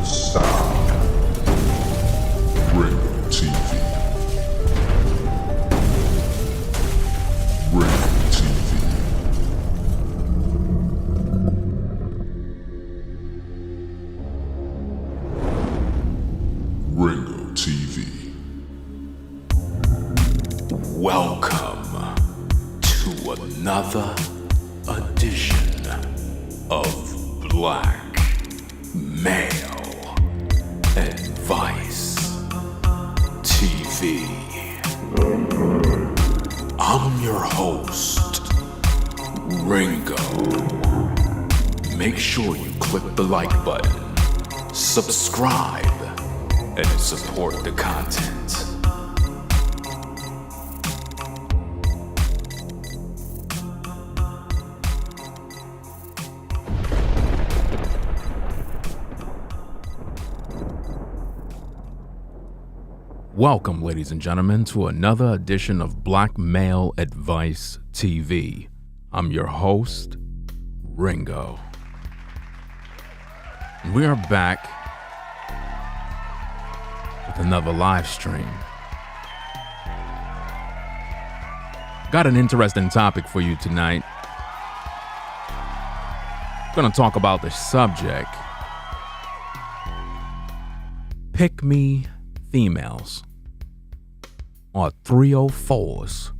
sound. Ringo TV. Ringo TV. Ringo TV. Welcome to another edition of Black Male Advice TV. I'm your host, Ringo. Make sure you click the like button, subscribe, and support the content. Welcome, ladies and gentlemen, to another edition of Black Male Advice TV. I'm your host, Ringo. We are back with another live stream. Got an interesting topic for you tonight. I'm going to talk about the subject, pick me females, or 304's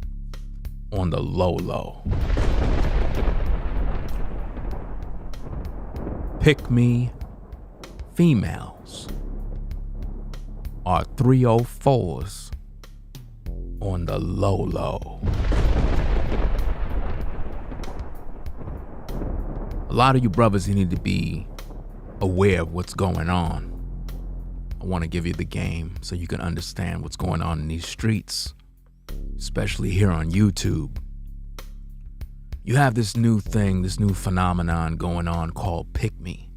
on the low. Pick me females, or 304's on the low. A lot of you brothers, you need to be aware of what's going on. I want to give you the game so you can understand what's going on in these streets, especially here on YouTube. You have this new thing, this new phenomenon going on called Pick Me.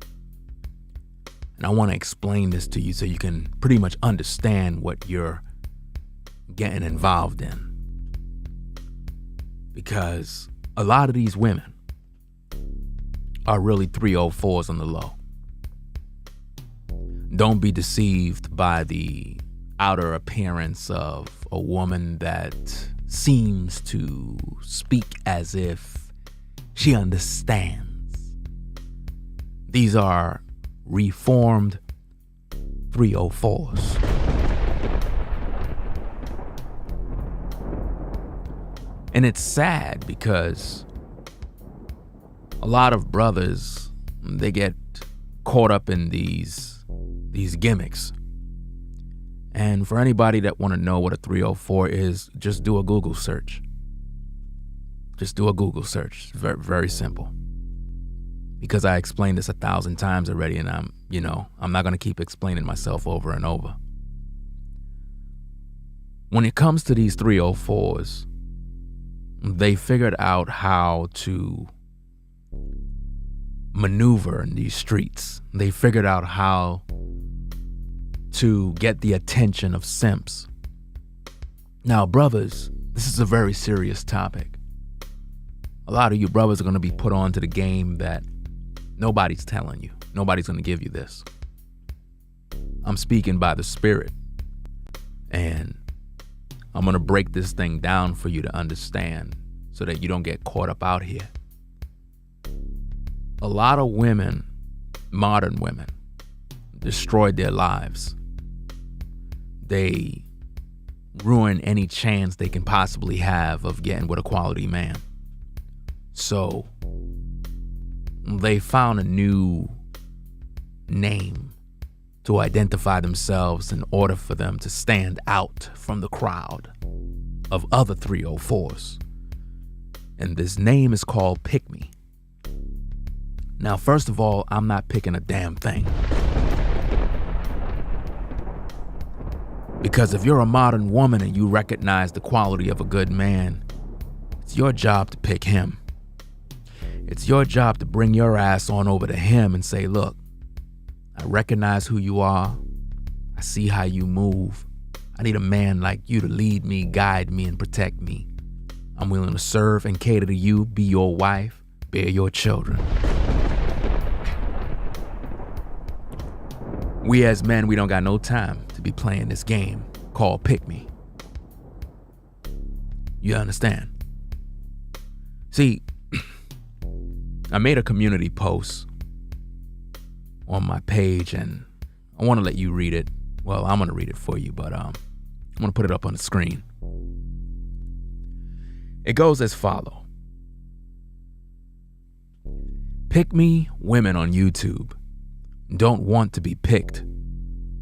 And I want to explain this to you so you can pretty much understand what you're getting involved in. Because a lot of these women are really 304's on the low. Don't be deceived by the outer appearance of a woman that seems to speak as if she understands. These are reformed 304's. And it's sad because a lot of brothers, they get caught up in these gimmicks. And for anybody that want to know what a 304 is, just do a Google search. Just do a Google search. It's very, very simple. Because I explained this 1,000 times already, and I'm not going to keep explaining myself over and over. When it comes to these 304's, they figured out how to maneuver in these streets. They figured out how to get the attention of simps. Now, brothers, this is a very serious topic. A lot of you brothers are going to be put onto the game that nobody's telling you. Nobody's going to give you this. I'm speaking by the Spirit. And I'm going to break this thing down for you to understand so that you don't get caught up out here. A lot of women, modern women, destroyed their lives. They ruin any chance they can possibly have of getting with a quality man. So they found a new name to identify themselves in order for them to stand out from the crowd of other 304's. And this name is called Pick Me. Now, first of all, I'm not picking a damn thing. Because if you're a modern woman and you recognize the quality of a good man, it's your job to pick him. It's your job to bring your ass on over to him and say, look, I recognize who you are. I see how you move. I need a man like you to lead me, guide me, and protect me. I'm willing to serve and cater to you, be your wife, bear your children. We as men, we don't got no time to be playing this game called Pick Me. You understand? See, I made a community post on my page and I want to let you read it. Well, I'm going to read it for you, but I'm going to put it up on the screen. It goes as follows. Pick me women on YouTube don't want to be picked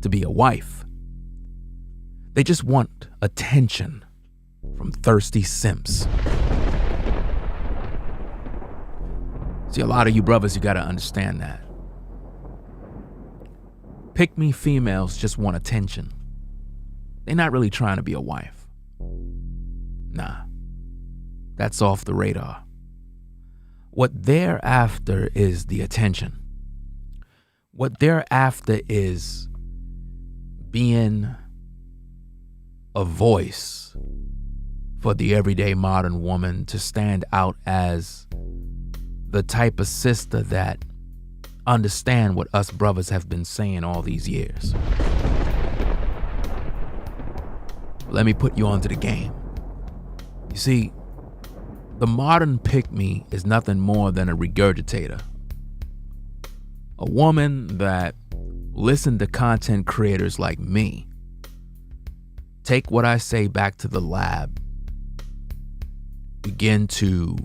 to be a wife. They just want attention from thirsty simps. See, a lot of you brothers, you got to understand that. Pick me females just want attention. They're not really trying to be a wife. Nah, that's off the radar. What they're after is the attention. What they're after is being a voice for the everyday modern woman, to stand out as the type of sister that understand what us brothers have been saying all these years. Let me put you onto the game. You see, the modern pick-me is nothing more than a regurgitator. A woman that listened to content creators like me, take what I say back to the lab, begin to,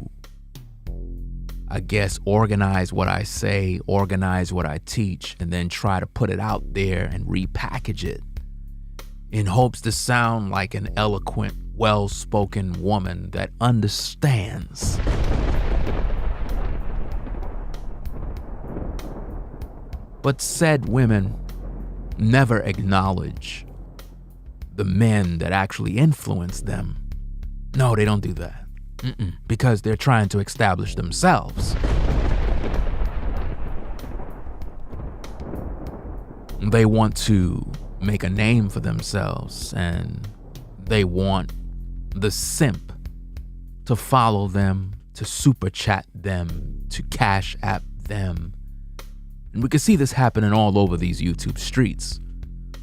I guess, organize what I say, organize what I teach, and then try to put it out there and repackage it in hopes to sound like an eloquent, well-spoken woman that understands. But said women never acknowledge the men that actually influence them. No, they don't do that. Because they're trying to establish themselves. They want to make a name for themselves, and they want the simp to follow them, to super chat them, to cash app them. And we can see this happening all over these YouTube streets,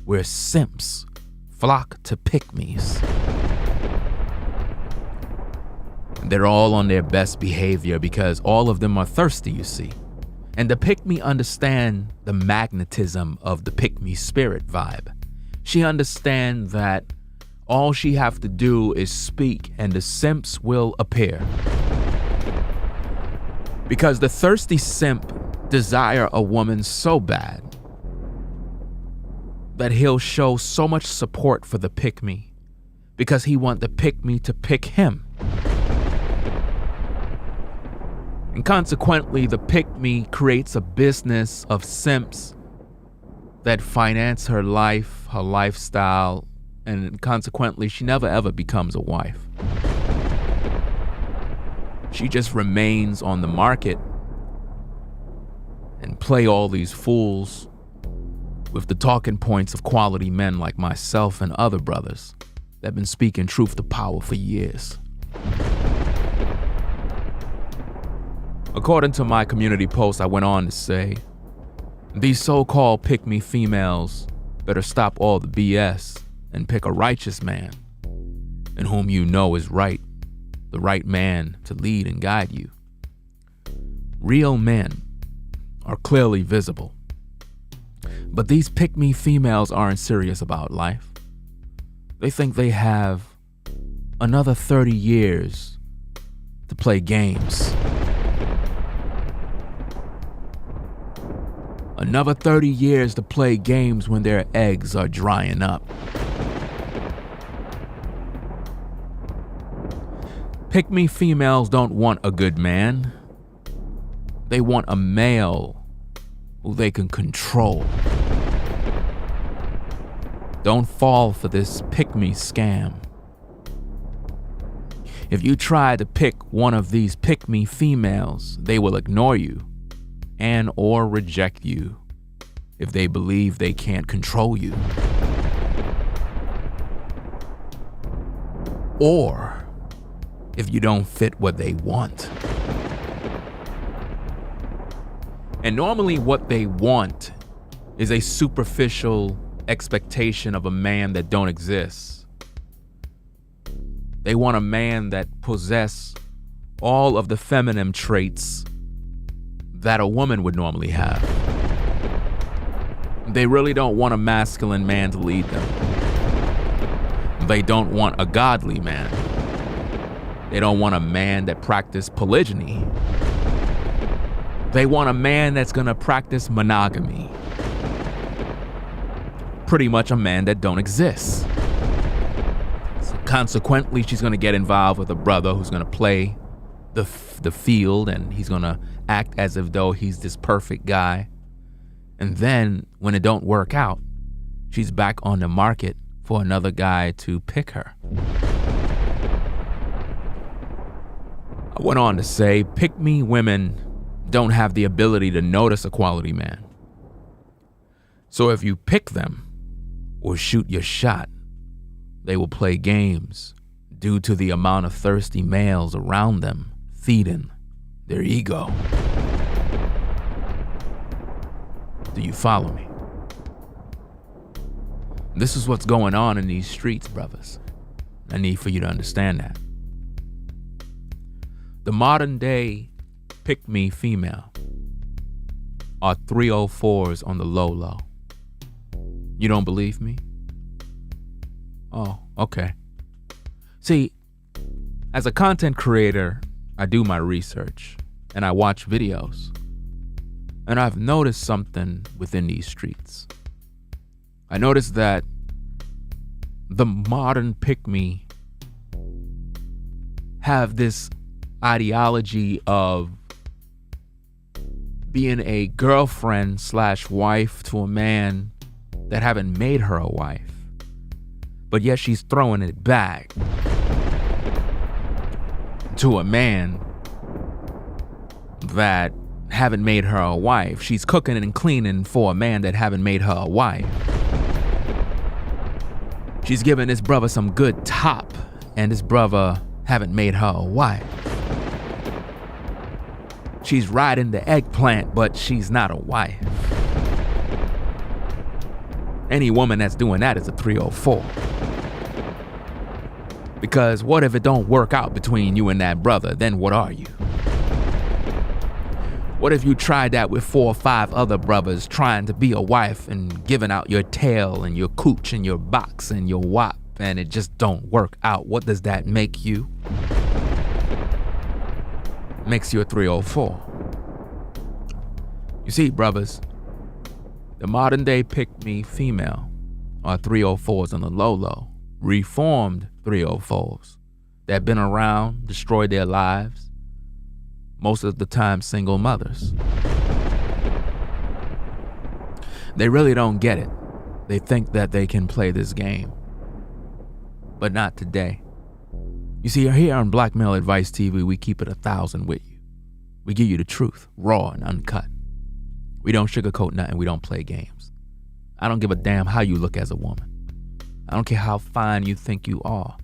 where simps flock to pick-me's. They're all on their best behavior because all of them are thirsty, you see. And the pick-me understand the magnetism of the pick-me spirit vibe. She understands that all she have to do is speak and the simps will appear. Because the thirsty simp desire a woman so bad that he'll show so much support for the pick-me because he want the pick-me to pick him. And consequently, the pick-me creates a business of simps that finance her life, her lifestyle, and consequently, she never ever becomes a wife. She just remains on the market and play all these fools with the talking points of quality men like myself and other brothers that have been speaking truth to power for years. According to my community post, I went on to say, these so-called pick-me females better stop all the BS and pick a righteous man in whom you know is right, the right man to lead and guide you. Real men are clearly visible, but these pick-me females aren't serious about life. They think they have another 30 years to play games. Another 30 years to play games when their eggs are drying up. Pick-me females don't want a good man. They want a male who they can control. Don't fall for this pick-me scam. If you try to pick one of these pick-me females, they will ignore you and or reject you if they believe they can't control you. Or if you don't fit what they want. And normally what they want is a superficial expectation of a man that don't exist. They want a man that possess all of the feminine traits that a woman would normally have. They really don't want a masculine man to lead them. They don't want a godly man. They don't want a man that practices polygyny. They want a man that's gonna practice monogamy. Pretty much a man that don't exist. So consequently, she's gonna get involved with a brother who's gonna play the field, and he's gonna act as if though he's this perfect guy. And then when it don't work out, she's back on the market for another guy to pick her. I went on to say, pick-me women don't have the ability to notice a quality man. So if you pick them or shoot your shot, they will play games due to the amount of thirsty males around them feeding their ego. Do you follow me? This is what's going on in these streets, brothers. I need for you to understand that. The modern day pick-me female are 304's on the low. You don't believe me? Oh, okay. See, as a content creator, I do my research and I watch videos. And I've noticed something within these streets. I noticed that the modern pick-me have this ideology of being a girlfriend / wife to a man that haven't made her a wife, but yet she's throwing it back to a man that haven't made her a wife. She's cooking and cleaning for a man that haven't made her a wife. She's giving this brother some good top, and this brother haven't made her a wife. She's riding the eggplant, but she's not a wife. Any woman that's doing that is a 304. Because what if it don't work out between you and that brother? Then what are you? What if you tried that with 4 or 5 other brothers trying to be a wife and giving out your tail and your cooch and your box and your wop, and it just don't work out? What does that make you? Makes you a 304. You see, brothers, the modern day pick-me female are 304's on the low, reformed 304's that been around, destroyed their lives, most of the time single mothers. They really don't get it. They think that they can play this game, but not today. You see, here on Black Male Advice TV, we keep it 1,000 with you. We give you the truth, raw and uncut. We don't sugarcoat nothing. We don't play games. I don't give a damn how you look as a woman. I don't care how fine you think you are.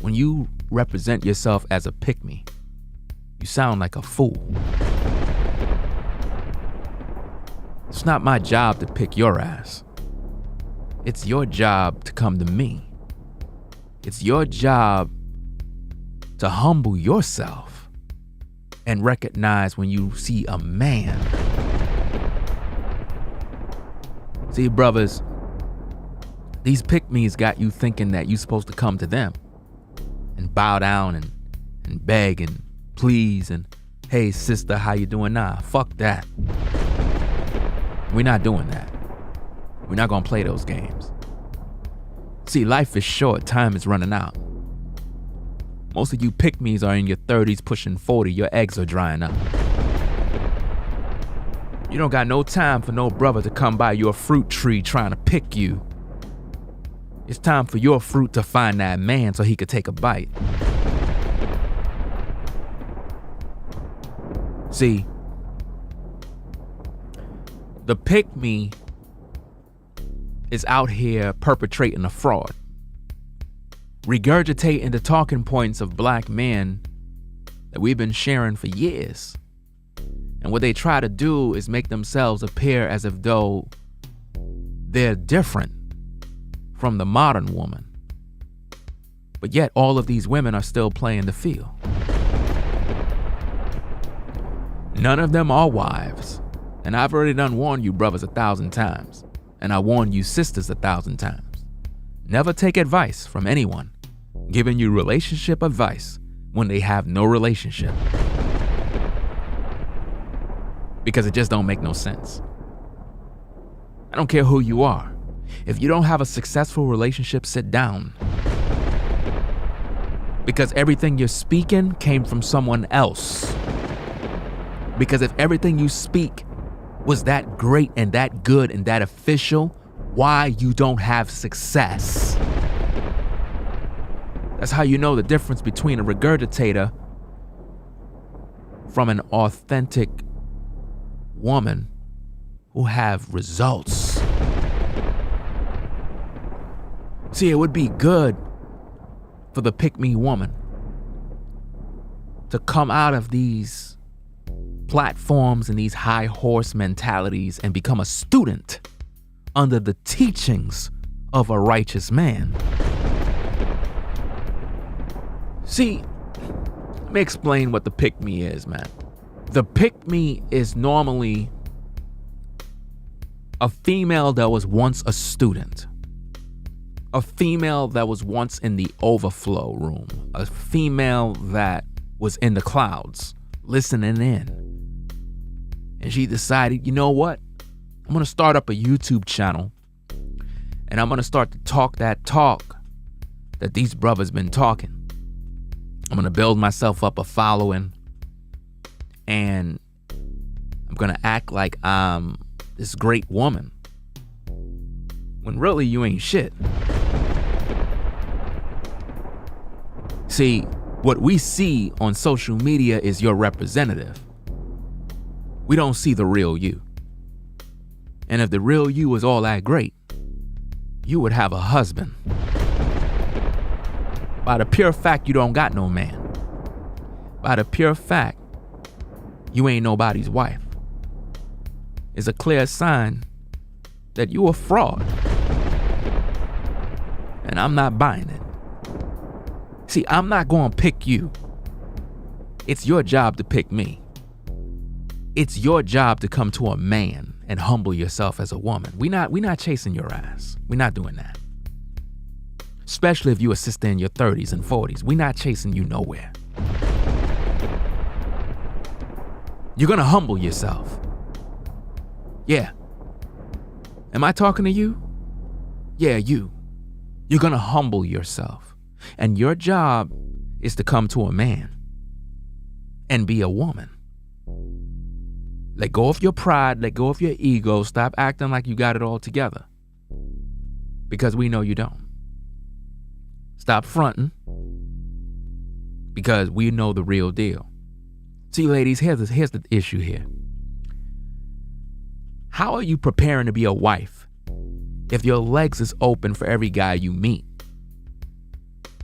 When you represent yourself as a pick-me, you sound like a fool. It's not my job to pick your ass. It's your job to come to me. It's your job to humble yourself and recognize when you see a man. See, brothers, these pick-me's got you thinking that you're supposed to come to them and bow down and beg and please and, hey, sister, how you doing? Nah, fuck that. We're not doing that. We're not gonna play those games. See, life is short, time is running out. Most of you pick-me's are in your 30s, pushing 40, your eggs are drying up. You don't got no time for no brother to come by your fruit tree trying to pick you. It's time for your fruit to find that man so he could take a bite. See, the pick-me is out here perpetrating a fraud, regurgitating the talking points of black men that we've been sharing for years. And what they try to do is make themselves appear as if though they're different from the modern woman. But yet all of these women are still playing the field. None of them are wives. And I've already done warned you brothers 1,000 times. And I warned you sisters 1,000 times. Never take advice from anyone giving you relationship advice when they have no relationship. Because it just don't make no sense. I don't care who you are. If you don't have a successful relationship, sit down. Because everything you're speaking came from someone else. Because if everything you speak was that great and that good and that official, why you don't have success? That's how you know the difference between a regurgitator from an authentic woman who have results. See, it would be good for the pick-me woman to come out of these platforms and these high horse mentalities and become a student under the teachings of a righteous man. See, let me explain what the pick-me is, man. The pick-me is normally a female that was once a student. A female that was once in the overflow room. A female that was in the clouds, listening in. And she decided, you know what? I'm going to start up a YouTube channel. And I'm going to start to talk that talk that these brothers been talking. I'm going to build myself up a following. And I'm going to act like I'm this great woman. When really you ain't shit. See, what we see on social media is your representative. We don't see the real you. And if the real you was all that great, you would have a husband. By the pure fact you don't got no man. By the pure fact you ain't nobody's wife. Is a clear sign that you a fraud. And I'm not buying it. See, I'm not going to pick you. It's your job to pick me. It's your job to come to a man and humble yourself as a woman. We not chasing your ass. We're not doing that. Especially if you're a sister in your 30s and 40s. We're not chasing you nowhere. You're going to humble yourself. Yeah. Am I talking to you? Yeah, you. You're going to humble yourself. And your job is to come to a man and be a woman. Let go of your pride, let go of your ego, stop acting like you got it all together. Because we know you don't. Stop fronting. Because we know the real deal. See, ladies, here's the issue here. How are you preparing to be a wife if your legs is open for every guy you meet?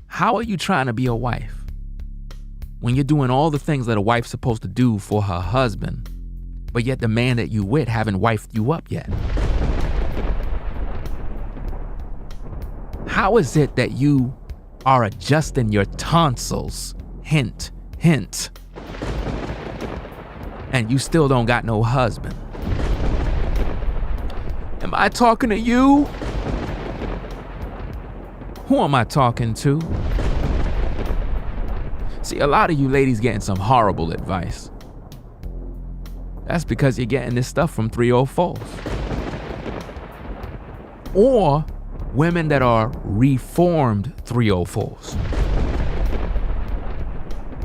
How are you trying to be a wife when you're doing all the things that a wife's supposed to do for her husband, but yet the man that you with haven't wifed you up yet? How is it that you are adjusting your tonsils, hint, hint, and you still don't got no husband? Am I talking to you? Who am I talking to? See, a lot of you ladies getting some horrible advice. That's because you're getting this stuff from 304's. Or women that are reformed 304's.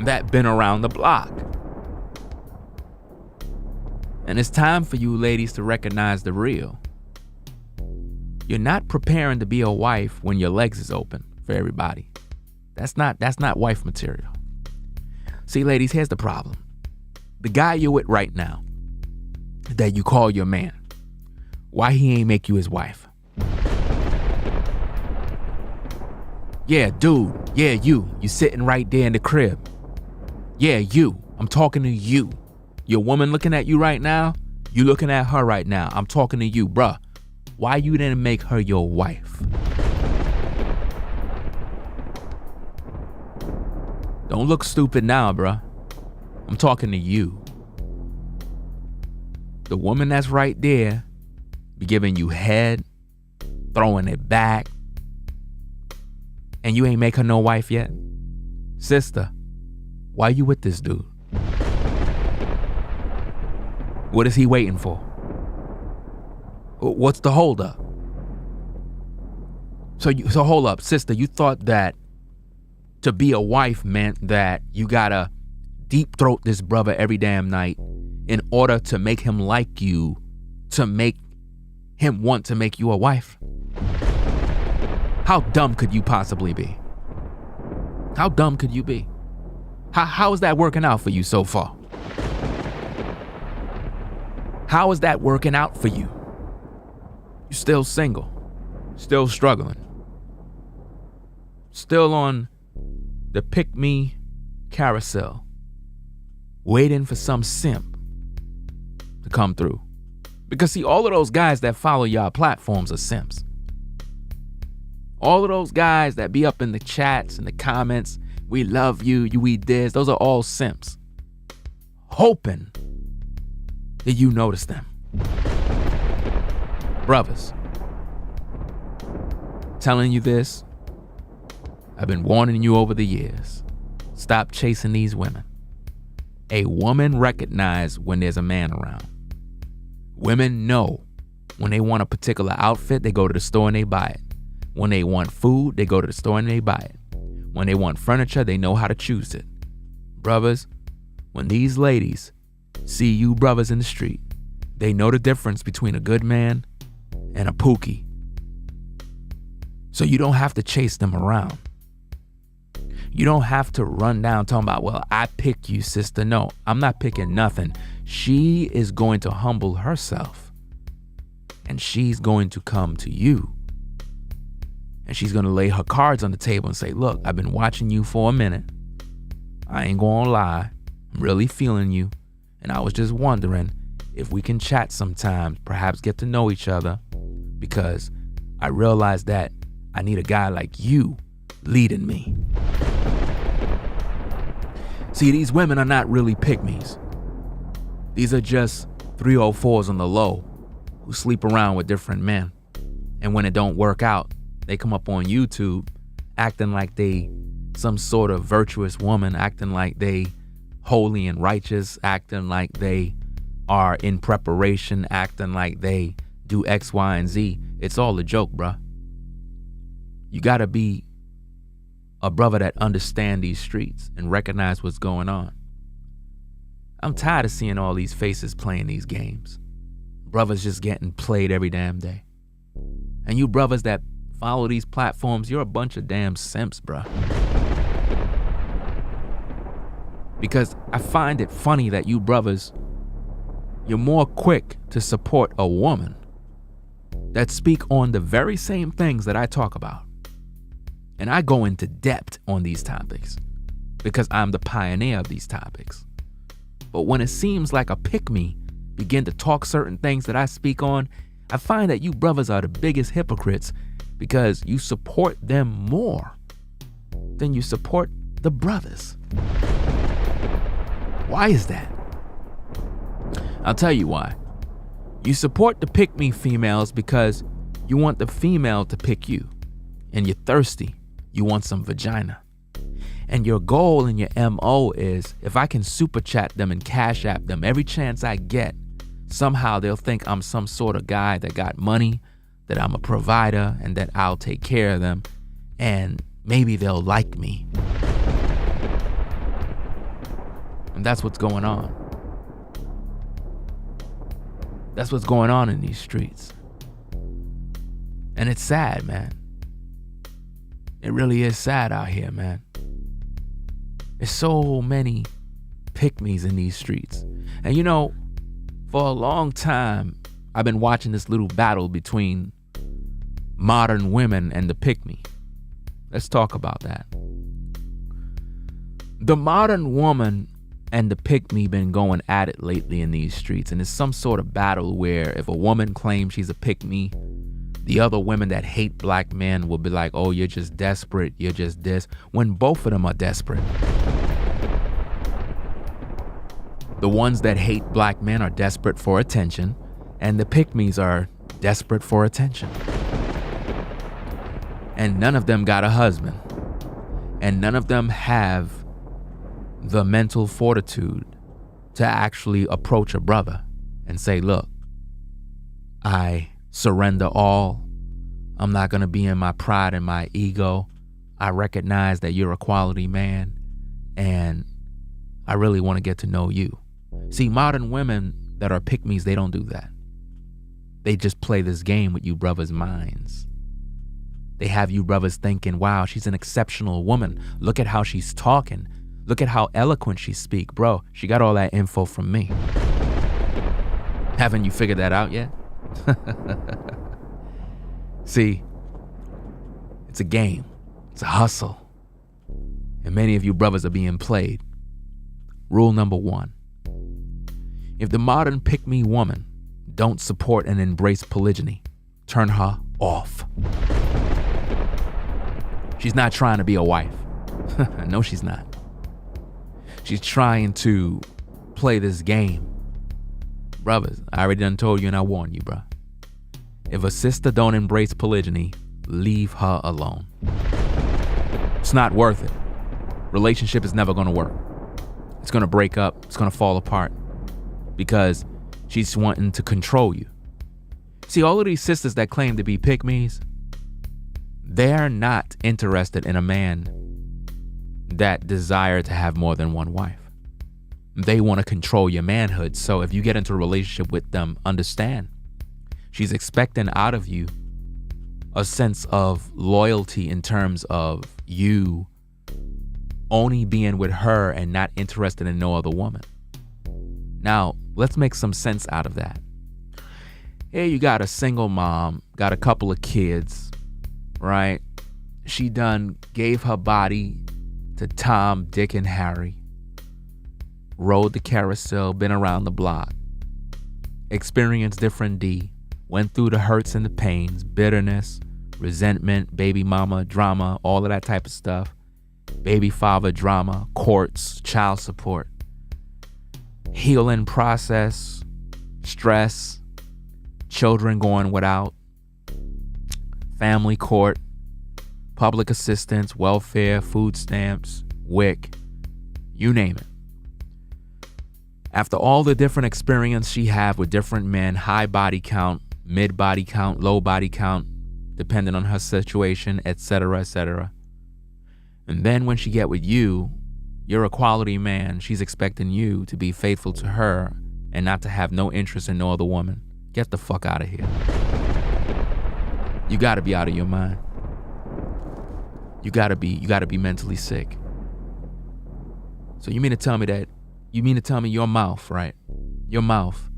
That been around the block. And it's time for you ladies to recognize the real. You're not preparing to be a wife when your legs is open for everybody. That's not wife material. See, ladies, here's the problem. The guy you're with right now, that you call your man, why he ain't make you his wife? Yeah, dude. Yeah, you sitting right there in the crib. Yeah, you. I'm talking to you. Your woman looking at you right now, you looking at her right now. I'm talking to you, bruh. Why you didn't make her your wife? Don't look stupid now, bruh. I'm talking to you. The woman that's right there be giving you head, throwing it back, and you ain't make her no wife yet? Sister, why you with this dude? What is he waiting for? What's the holdup? So hold up, sister, you thought that to be a wife meant that you gotta deep throat this brother every damn night in order to make him like you, to make him want to make you a wife? How dumb could you possibly be? How dumb could you be? How is that working out for you so far? How is that working out for you? You're still single, still struggling, still on the pick me carousel, waiting for some simp to come through. Because see, all of those guys that follow y'all platforms are simps. All of those guys that be up in the chats and the comments, we love you, you eat this, those are all simps. Hoping that you notice them. Brothers, telling you this, I've been warning you over the years. Stop chasing these women. A woman recognizes when there's a man around. Women know when they want a particular outfit, they go to the store and they buy it. When they want food, they go to the store and they buy it. When they want furniture, they know how to choose it. Brothers, when these ladies see you brothers in the street, they know the difference between a good man and a pookie. So you don't have to chase them around. You don't have to run down talking about, well, I pick you, sister. No, I'm not picking nothing. She is going to humble herself and she's going to come to you. And she's going to lay her cards on the table and say, look, I've been watching you for a minute. I ain't going to lie. I'm really feeling you. And I was just wondering if we can chat sometimes, perhaps get to know each other, because I realized that I need a guy like you leading me. See, these women are not really pick-me's. These are just 304's on the low who sleep around with different men. And when it don't work out, they come up on YouTube acting like they some sort of virtuous woman, acting like they holy and righteous, acting like they are in preparation, acting like they do X, Y, and Z. It's all a joke, bruh. You gotta be a brother that understand these streets and recognize what's going on. I'm tired of seeing all these faces playing these games. Brothers just getting played every damn day. And you brothers that follow these platforms, you're a bunch of damn simps, bruh. Because I find it funny that you brothers, you're more quick to support a woman that speak on the very same things that I talk about. And I go into depth on these topics because I'm the pioneer of these topics. But when it seems like a pick-me begin to talk certain things that I speak on, I find that you brothers are the biggest hypocrites because you support them more than you support the brothers. Why is that? I'll tell you why. You support the pick-me females because you want the female to pick you. And you're thirsty. You want some vagina. And your goal and your MO is, if I can super chat them and cash app them every chance I get, somehow they'll think I'm some sort of guy that got money, that I'm a provider, and that I'll take care of them. And maybe they'll like me. And that's what's going on. That's what's going on in these streets. And it's sad, man. It really is sad out here, man. There's so many pick-me's in these streets. And you know, for a long time, I've been watching this little battle between modern women and the pick-me. Let's talk about that. The modern woman and the pick-me been going at it lately in these streets, and it's some sort of battle where if a woman claims she's a pick-me, the other women that hate black men will be like, oh, you're just desperate, you're just this, when both of them are desperate. The ones that hate black men are desperate for attention, and the pick-me's are desperate for attention. And none of them got a husband, and none of them have the mental fortitude to actually approach a brother and say, look, I surrender all. I'm not going to be in my pride and my ego. I recognize that you're a quality man, and I really want to get to know you. See, modern women that are pick-me's, they don't do that. They just play this game with you brothers' minds. They have you brothers thinking, wow, she's an exceptional woman. Look at how she's talking. Look at how eloquent she speaks. Bro, she got all that info from me. Haven't you figured that out yet? See, it's a game. It's a hustle. And many of you brothers are being played. Rule number 1. If the modern pick-me woman don't support and embrace polygyny, turn her off. She's not trying to be a wife. No, she's not. She's trying to play this game. Brothers, I already done told you and I warned you, bro. If a sister don't embrace polygyny, leave her alone. It's not worth it. Relationship is never going to work. It's going to break up. It's going to fall apart because she's wanting to control you. See, all of these sisters that claim to be pick-me's, they're not interested in a man that desire to have more than one wife. They want to control your manhood. So if you get into a relationship with them, understand, she's expecting out of you a sense of loyalty in terms of you only being with her and not interested in no other woman. Now, let's make some sense out of that. Here you got a single mom, got a couple of kids, right? She done gave her body to Tom, Dick, and Harry. Rode the carousel, been around the block. Experienced different D. Went through the hurts and the pains, bitterness, resentment, baby mama drama, all of that type of stuff. Baby father drama, courts, child support. Healing process, stress, children going without, family court, public assistance, welfare, food stamps, WIC, you name it. After all the different experience she had with different men, high body count, mid body count, low body count, depending on her situation, etc., etc. And then when she get with you, you're a quality man. She's expecting you to be faithful to her and not to have no interest in no other woman. Get the fuck out of here. You gotta be out of your mind. You gotta be mentally sick. So you mean to tell me your mouth, right? Your mouth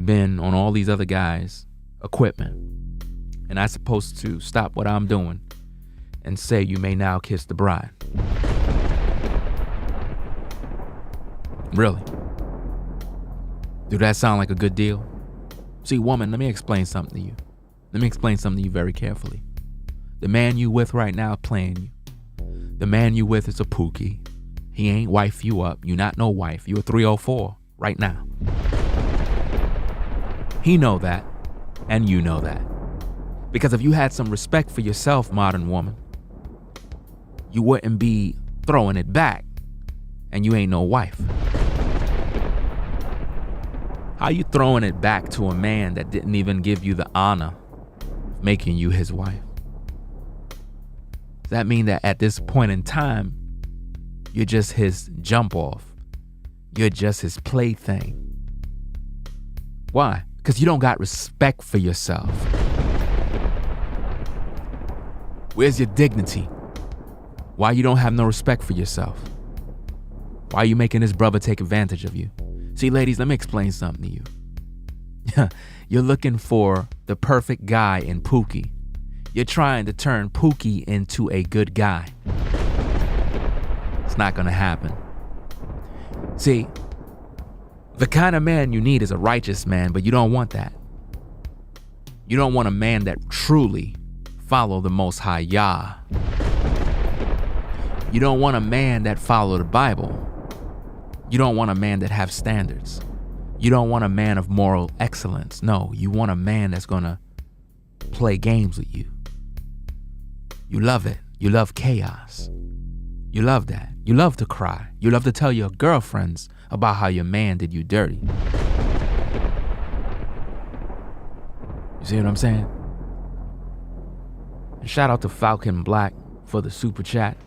been on all these other guys' equipment, and I'm supposed to stop what I'm doing and say you may now kiss the bride? Really? Do that sound like a good deal? See, woman, let me explain something to you. Let me explain something to you very carefully. The man you with right now playing you. The man you with is a pookie. He ain't wife you up. You not no wife. You a 304 right now. He know that, and you know that. Because if you had some respect for yourself, modern woman, you wouldn't be throwing it back, and you ain't no wife. How you throwing it back to a man that didn't even give you the honor of making you his wife? Does that mean that at this point in time, you're just his jump off? You're just his plaything? Why? Because you don't got respect for yourself. Where's your dignity? Why you don't have no respect for yourself? Why are you making this brother take advantage of you? See, ladies, let me explain something to you. You're looking for the perfect guy in Pookie. You're trying to turn Pookie into a good guy. It's not gonna happen. See, the kind of man you need is a righteous man, but you don't want that. You don't want a man that truly follow the Most High Yah. You don't want a man that follow the Bible. You don't want a man that have standards. You don't want a man of moral excellence. No, you want a man that's gonna play games with you. You love it. You love chaos. You love that. You love to cry. You love to tell your girlfriends about how your man did you dirty. You see what I'm saying? And shout out to Falcon Black for the super chat.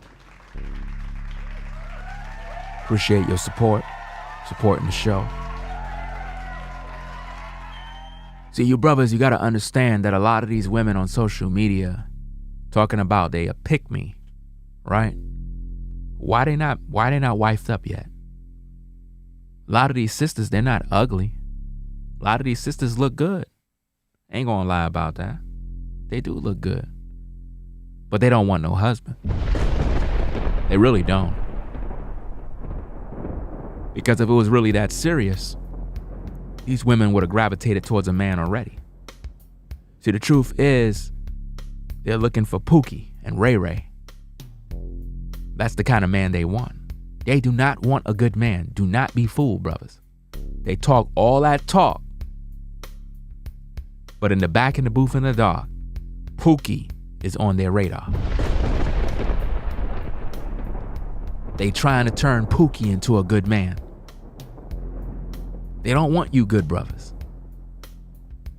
Appreciate your support, supporting the show. See, you brothers, you gotta understand that a lot of these women on social media talking about they a pick me, right? Why they not wifed up yet? A lot of these sisters, they're not ugly. A lot of these sisters look good. Ain't gonna lie about that. They do look good. But they don't want no husband. They really don't. Because if it was really that serious, these women would have gravitated towards a man already. See, the truth is, they're looking for Pookie and Ray Ray. That's the kind of man they want. They do not want a good man. Do not be fooled, brothers. They talk all that talk, but in the back in the booth in the dark, Pookie is on their radar. They trying to turn Pookie into a good man. They don't want you good brothers.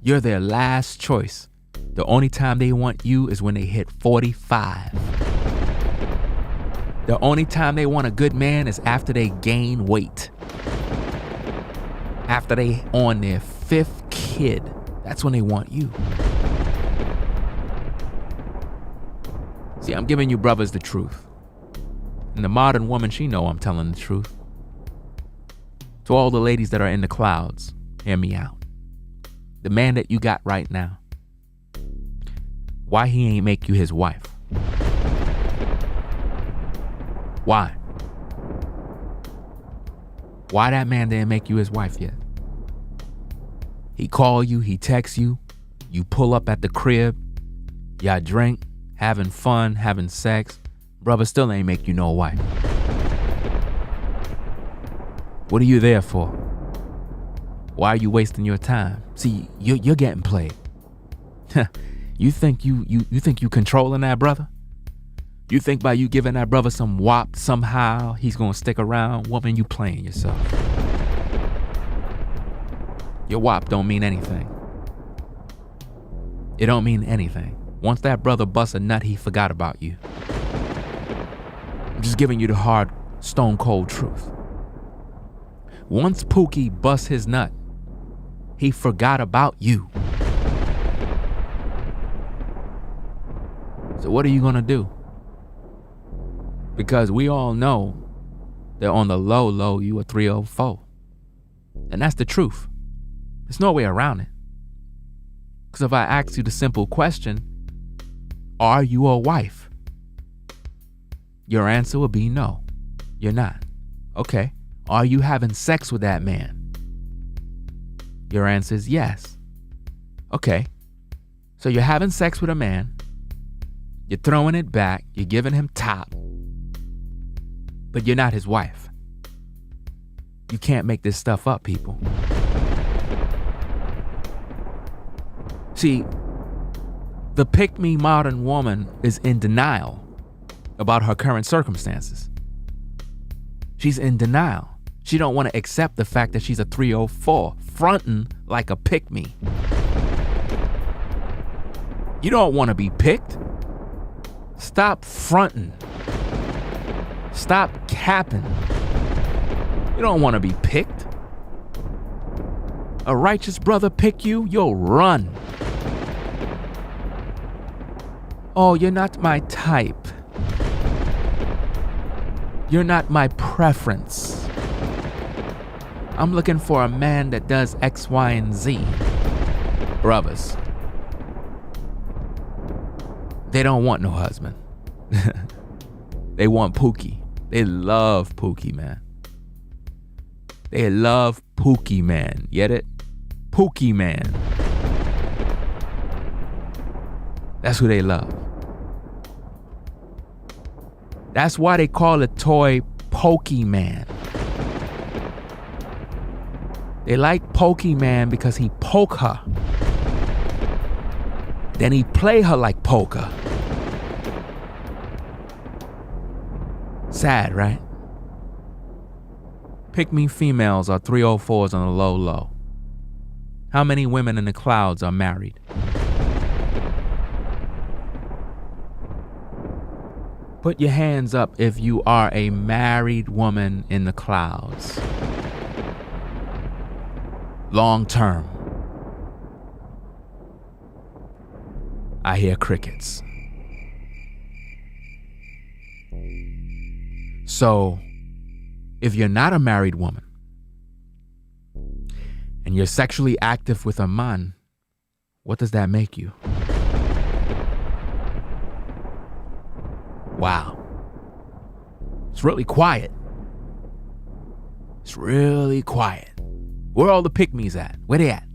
You're their last choice. The only time they want you is when they hit 45. The only time they want a good man is after they gain weight. After they on their 5th kid. That's when they want you. See, I'm giving you brothers the truth. And the modern woman, she know I'm telling the truth. To all the ladies that are in the clouds, hear me out. The man that you got right now, why he ain't make you his wife? Why? Why that man didn't make you his wife yet? He call you, he text you, you pull up at the crib, y'all drink, having fun, having sex, brother still ain't make you no wife. What are you there for? Why are you wasting your time? See, you're getting played. You think you controlling that brother? You think by you giving that brother some wop somehow he's gonna stick around? Woman, you playing yourself. Your wop don't mean anything. It don't mean anything. Once that brother busts a nut, he forgot about you. I'm just giving you the hard, stone cold truth. Once Pookie busts his nut, he forgot about you. So what are you gonna do? Because we all know that on the low, you a 304. And that's the truth. There's no way around it. Because if I ask you the simple question, are you a wife? Your answer will be no, you're not. Okay, are you having sex with that man? Your answer is yes. Okay, so you're having sex with a man, you're throwing it back, you're giving him top, but you're not his wife. You can't make this stuff up, people. See, the pick-me modern woman is in denial about her current circumstances. She's in denial. She don't want to accept the fact that she's a 304, fronting like a pick-me. You don't want to be picked. Stop fronting. Stop capping. You don't want to be picked. A righteous brother pick you, you'll run. Oh, you're not my type. You're not my preference. I'm looking for a man that does X, Y, and Z. Brothers, they don't want no husband. They want Pookie. They love Pookie, man. They love Pookie Man. Get it? Pookie Man. That's who they love. That's why they call the toy Pokemon. They like Pokemon because he poke her. Then he play her like poker. Sad, right? Pick-me females are 304's on the low. How many women in the clouds are married? Put your hands up if you are a married woman in the clouds. Long term. I hear crickets. So, if you're not a married woman and you're sexually active with a man, what does that make you? Wow. It's really quiet. It's really quiet. Where are all the pick-me's at? Where they at?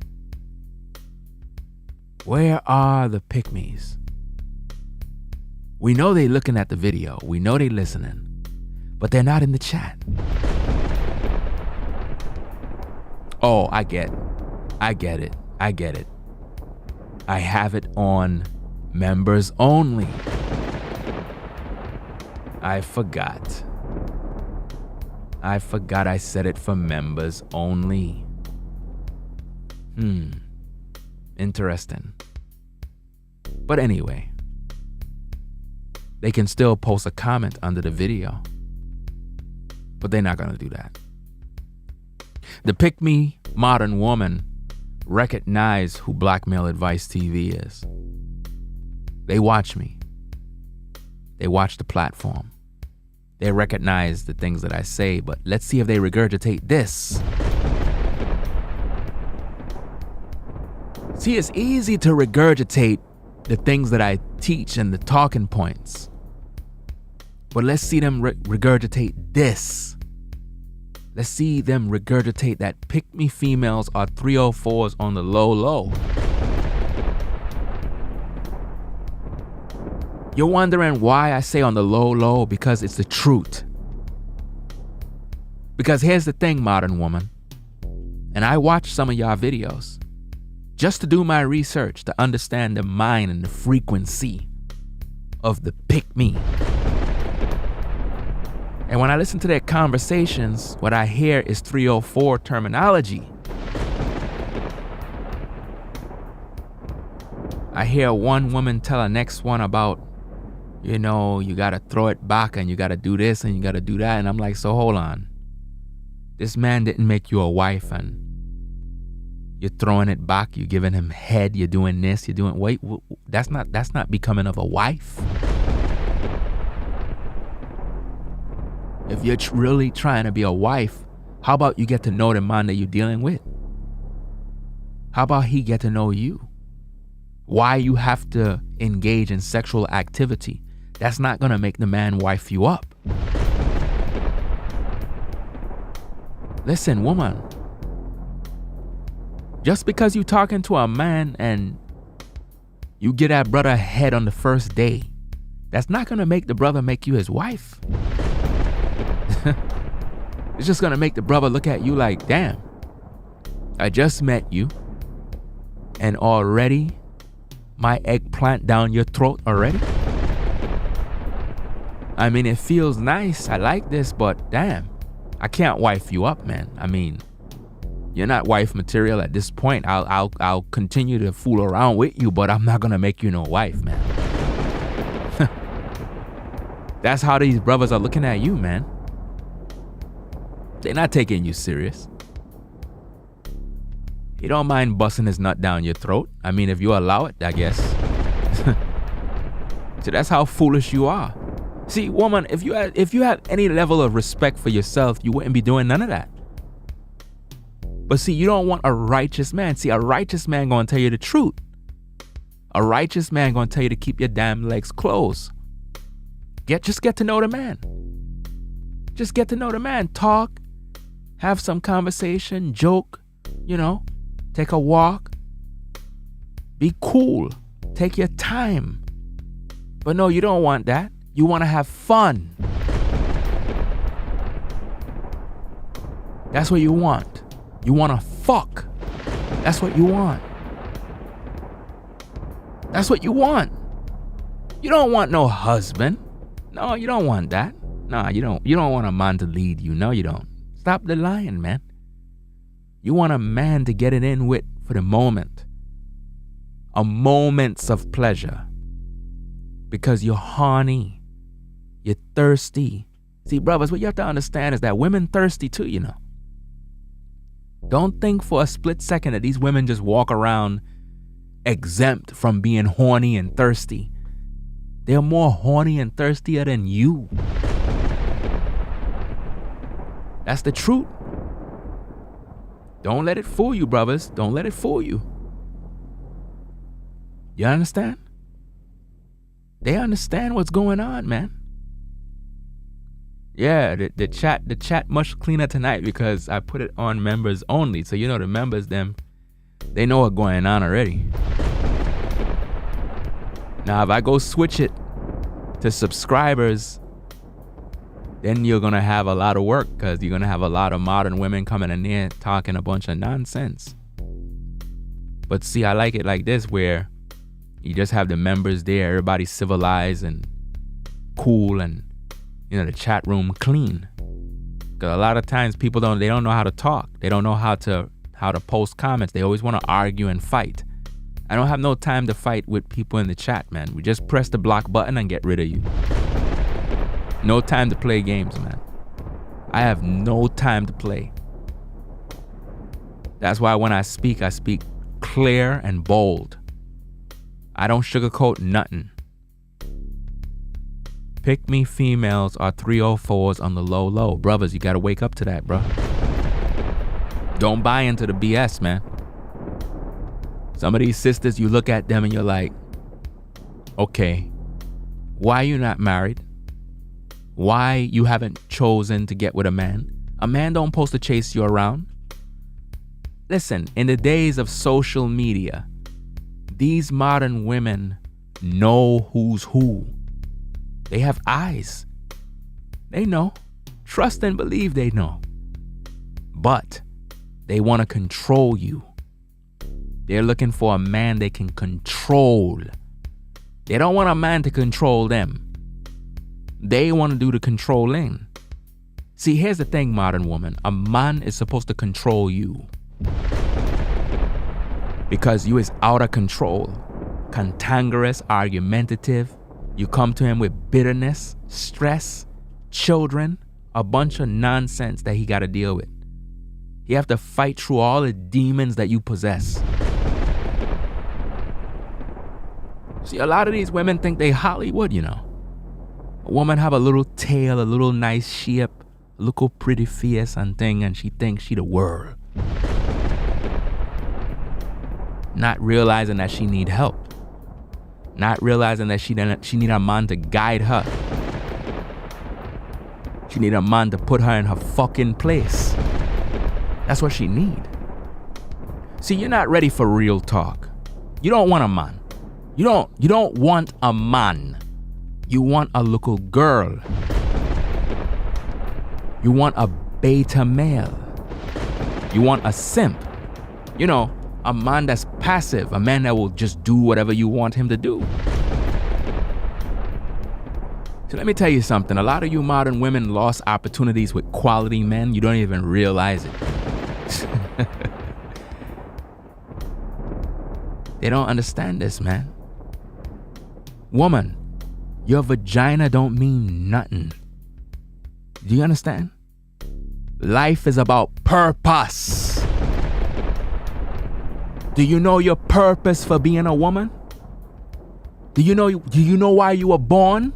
Where are the pick-me's? We know they looking at the video. We know they listening. But they're not in the chat. Oh, I get it. I have it on members only. I forgot I said it for members only. Interesting. But anyway, they can still post a comment under the video. But they're not gonna do that. The Pick Me modern woman recognize who Black Male Advice TV is. They watch me. They watch the platform. They recognize the things that I say, but let's see if they regurgitate this. See, it's easy to regurgitate the things that I teach and the talking points. But let's see them regurgitate this. Let's see them regurgitate that pick me females are 304's on the low. You're wondering why I say on the low, because it's the truth. Because here's the thing, modern woman. And I watch some of y'all videos just to do my research to understand the mind and the frequency of the pick me. And when I listen to their conversations, what I hear is 304 terminology. I hear one woman tell the next one about, you know, you gotta throw it back and you gotta do this and you gotta do that. And I'm like, so hold on. This man didn't make you a wife and you're throwing it back, you're giving him head, you're doing this, you're doing, wait, that's not becoming of a wife. If you're really trying to be a wife, how about you get to know the man that you're dealing with? How about he get to know you? Why you have to engage in sexual activity? That's not gonna make the man wife you up. Listen, woman. Just because you talking to a man and you get that brother head on the first day, that's not gonna make the brother make you his wife. It's just gonna make the brother look at you like, damn, I just met you and already my eggplant down your throat already? I mean, it feels nice. I like this, but damn, I can't wife you up, man. I mean, you're not wife material at this point. I'll continue to fool around with you, but I'm not gonna make you no wife, man. That's how these brothers are looking at you, man. They're not taking you serious. He don't mind busting his nut down your throat. I mean, if you allow it, I guess. So that's how foolish you are. See, woman, if you had any level of respect for yourself, you wouldn't be doing none of that. But see, you don't want a righteous man. See, a righteous man gonna tell you the truth. A righteous man gonna tell you to keep your damn legs closed. Just get to know the man. Just get to know the man. Talk have some conversation, joke, take a walk. Be cool. Take your time. But no, you don't want that. You want to have fun. That's what you want. You want to fuck. That's what you want. That's what you want. You don't want no husband. No, you don't want that. No, you don't. You don't want a man to lead you. No, you don't. Stop the lying, man. You want a man to get it in with for the moment. A moments of pleasure. Because you're horny. You're thirsty. See, brothers, what you have to understand is that women thirsty too, Don't think for a split second that these women just walk around exempt from being horny and thirsty. They're more horny and thirstier than you. That's the truth. Don't let it fool you, brothers. Don't let it fool you. You understand? They understand what's going on, man. Yeah, the chat much cleaner tonight because I put it on members only. So the members, they know what's going on already. Now, if I go switch it to subscribers, then you're going to have a lot of work because you're going to have a lot of modern women coming in there talking a bunch of nonsense. But see, I like it like this where you just have the members there, everybody civilized and cool and, the chat room clean. Because a lot of times people don't know how to talk. They don't know how to post comments. They always want to argue and fight. I don't have no time to fight with people in the chat, man. We just press the block button and get rid of you. No time to play games, man. I have no time to play. That's why when I speak clear and bold. I don't sugarcoat nothing. Pick me females are 304's on the low. Brothers, you gotta wake up to that, bro. Don't buy into the BS, man. Some of these sisters, you look at them and you're like, okay, why you not married? Why you haven't chosen to get with a man? A man don't supposed to chase you around. Listen, in the days of social media, these modern women know who's who. They have eyes. They know. Trust and believe they know. But they want to control you. They're looking for a man they can control. They don't want a man to control them. They want to do the controlling. See, here's the thing, modern woman. A man is supposed to control you. Because you is out of control. Cantankerous, argumentative. You come to him with bitterness, stress, children, a bunch of nonsense that he got to deal with. You have to fight through all the demons that you possess. See, a lot of these women think they Hollywood, A woman have a little tail, a little nice shape, a little pretty face and thing, and she thinks she the world. Not realizing that she need help. Not realizing that she need a man to guide her. She need a man to put her in her fucking place. That's what she need. See, you're not ready for real talk. You don't want a man. You don't want a man. You want a little girl. You want a beta male. You want a simp. A man that's passive, a man that will just do whatever you want him to do. So let me tell you something. A lot of you modern women lost opportunities with quality men. You don't even realize it. They don't understand this, man. Woman, your vagina don't mean nothing. Do you understand? Life is about purpose. Do you know your purpose for being a woman? Do you know why you were born?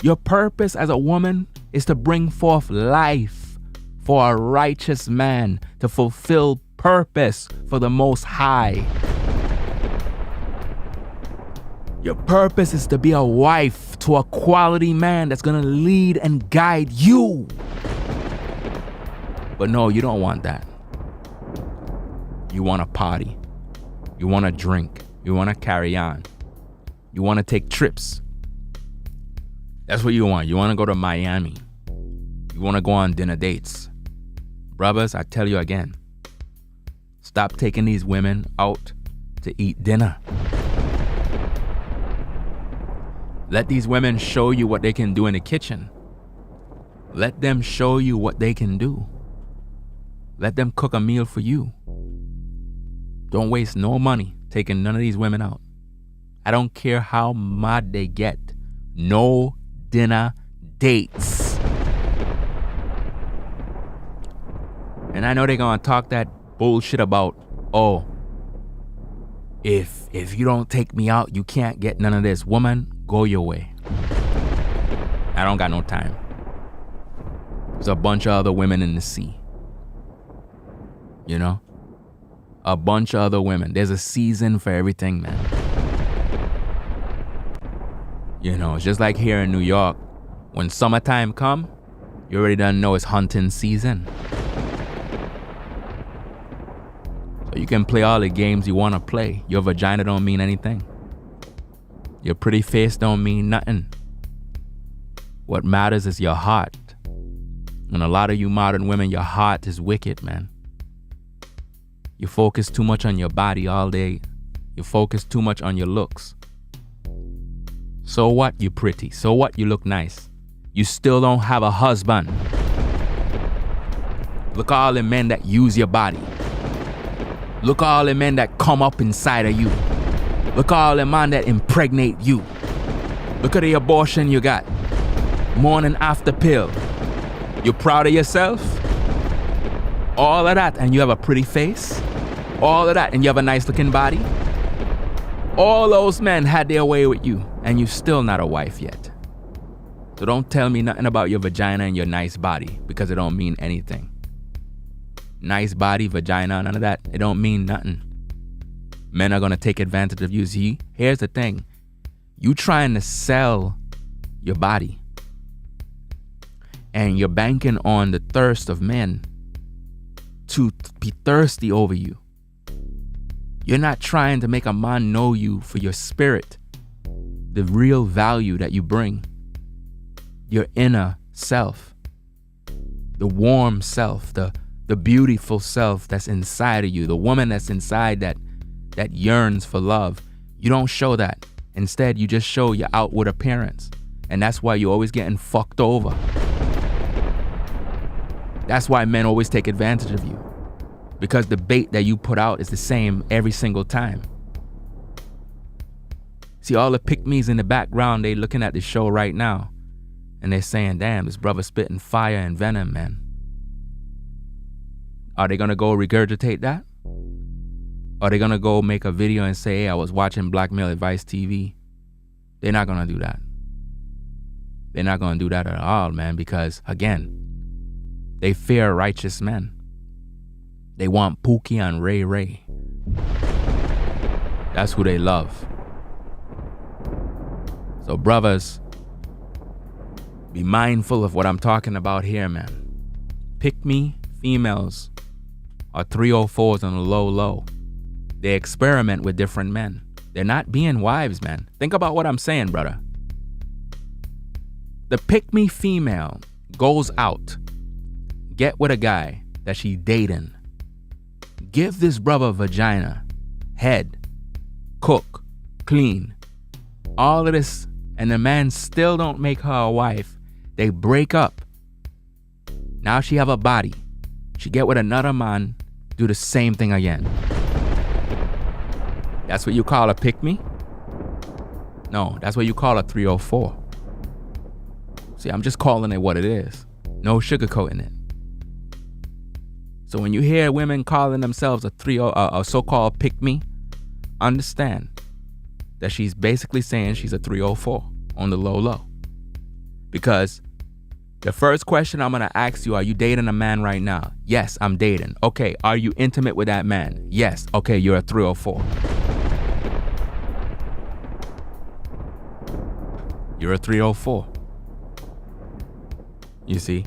Your purpose as a woman is to bring forth life for a righteous man, to fulfill purpose for the Most High. Your purpose is to be a wife to a quality man that's gonna lead and guide you. But no, you don't want that. You want to party. You want to drink. You want to carry on. You want to take trips. That's what you want. You want to go to Miami. You want to go on dinner dates. Brothers, I tell you again, stop taking these women out to eat dinner. Let these women show you what they can do in the kitchen. Let them show you what they can do. Let them cook a meal for you. Don't waste no money taking none of these women out. I don't care how mad they get. No dinner dates. And I know they're gonna talk that bullshit about, oh, if you don't take me out, you can't get none of this. Woman, go your way. I don't got no time. There's a bunch of other women in the sea. You know? A bunch of other women. There's a season for everything, man. You know, it's just like here in New York. When summertime come, you already done know it's hunting season. So you can play all the games you want to play. Your vagina don't mean anything. Your pretty face don't mean nothing. What matters is your heart. And a lot of you modern women, your heart is wicked, man. You focus too much on your body all day. You focus too much on your looks. So what, you pretty? So what, you look nice? You still don't have a husband. Look at all the men that use your body. Look at all the men that come up inside of you. Look at all the men that impregnate you. Look at the abortion you got. Morning after pill. You proud of yourself? All of that, and you have a pretty face? All of that, and you have a nice looking body? All those men had their way with you, and you're still not a wife yet. So don't tell me nothing about your vagina and your nice body, because it don't mean anything. Nice body, vagina, none of that, it don't mean nothing. Men are gonna take advantage of you. See, here's the thing. You trying to sell your body, and you're banking on the thirst of men to be thirsty over you. You're not trying to make a man know you for your spirit, the real value that you bring, your inner self, the warm self, the beautiful self that's inside of you, the woman that's inside that yearns for love. You don't show that. Instead, you just show your outward appearance. And that's why you're always getting fucked over. That's why men always take advantage of you. Because the bait that you put out is the same every single time. See, all the pick-me's in the background, they looking at the show right now. And they're saying, damn, this brother spitting fire and venom, man. Are they gonna go regurgitate that? Are they gonna go make a video and say, hey, I was watching Black Male Advice TV? They're not gonna do that. They're not gonna do that at all, man, because, again, they fear righteous men. They want Pookie and Ray Ray. That's who they love. So brothers, be mindful of what I'm talking about here, man. Pick me females are 304's on the low. They experiment with different men. They're not being wives, man. Think about what I'm saying, brother. The pick me female goes out, get with a guy that she's dating. Give this brother vagina, head, cook, clean, all of this, and the man still don't make her a wife. They break up. Now she have a body. She get with another man, do the same thing again. That's what you call a pick-me? No, that's what you call a 304. See, I'm just calling it what it is. No sugarcoating it. So when you hear women calling themselves a so-called pick-me, understand that she's basically saying she's a 304 on the low. Because the first question I'm going to ask you, are you dating a man right now? Yes, I'm dating. Okay, are you intimate with that man? Yes. Okay, you're a 304. You're a 304. You see?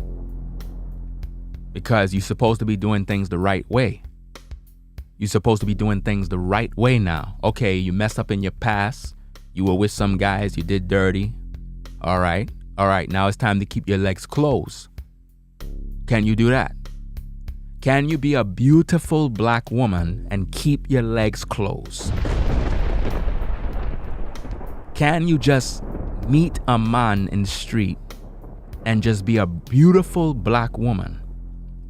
Because you're supposed to be doing things the right way. You're supposed to be doing things the right way now. Okay, you messed up in your past. You were with some guys, you did dirty. All right, now it's time to keep your legs closed. Can you do that? Can you be a beautiful black woman and keep your legs closed? Can you just meet a man in the street and just be a beautiful black woman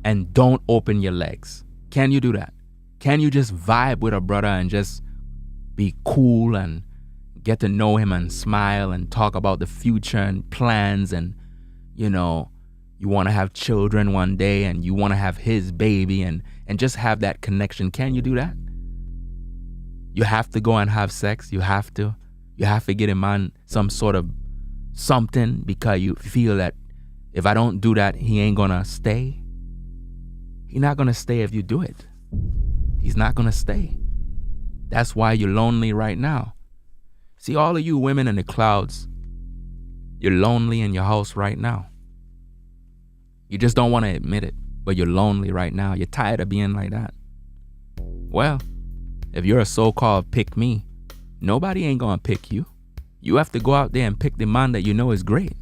and don't open your legs? Can you do that? Can you just vibe with a brother and just be cool and get to know him and smile and talk about the future and plans and, you know, you want to have children one day and you want to have his baby and just have that connection? Can you do that? You have to go and have sex. You have to get him on some sort of something because you feel that if I don't do that, he ain't gonna stay. He's not gonna stay if you do it. He's not gonna stay. That's why you're lonely right now. See, all of you women in the clouds, you're lonely in your house right now. You just don't want to admit it, but you're lonely right now. You're tired of being like that. Well, if you're a so-called pick me, nobody ain't gonna pick you. You have to go out there and pick the man that you know is great.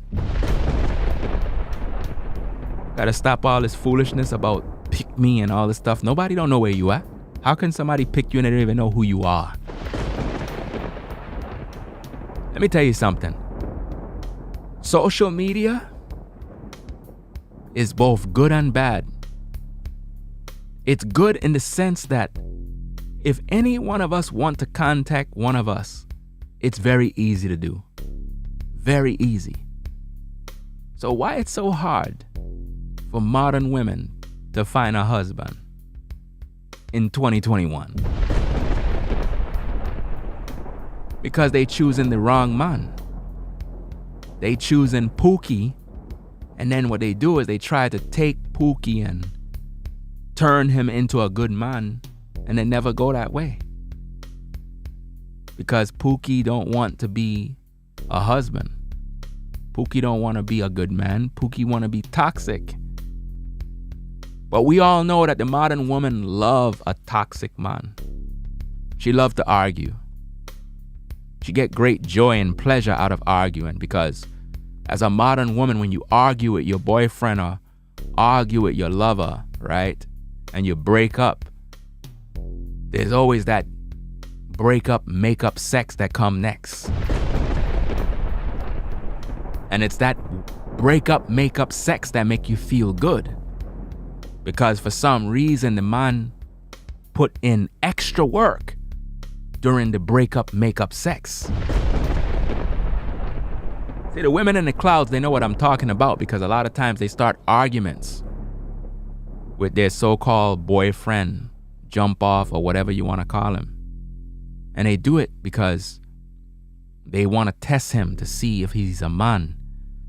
Gotta stop all this foolishness about pick me and all this stuff. Nobody don't know where you at. How can somebody pick you and they don't even know who you are? Let me tell you something. Social media is both good and bad. It's good in the sense that if any one of us want to contact one of us, it's very easy to do. Very easy. So why it's so hard for modern women to find a husband in 2021? Because they choosing the wrong man. They choosing Pookie, and then what they do is they try to take Pookie and turn him into a good man, and they never go that way. Because Pookie don't want to be a husband. Pookie don't want to be a good man. Pookie want to be toxic. But we all know that the modern woman love a toxic man. She love to argue. She get great joy and pleasure out of arguing because as a modern woman, when you argue with your boyfriend or argue with your lover, right, and you break up, there's always that breakup, make-up sex that come next. And it's that breakup, make-up sex that make you feel good. Because for some reason, the man put in extra work during the breakup, make-up sex. See, the women in the clouds, they know what I'm talking about because a lot of times they start arguments with their so-called boyfriend, jump off, or whatever you want to call him. And they do it because they want to test him to see if he's a man,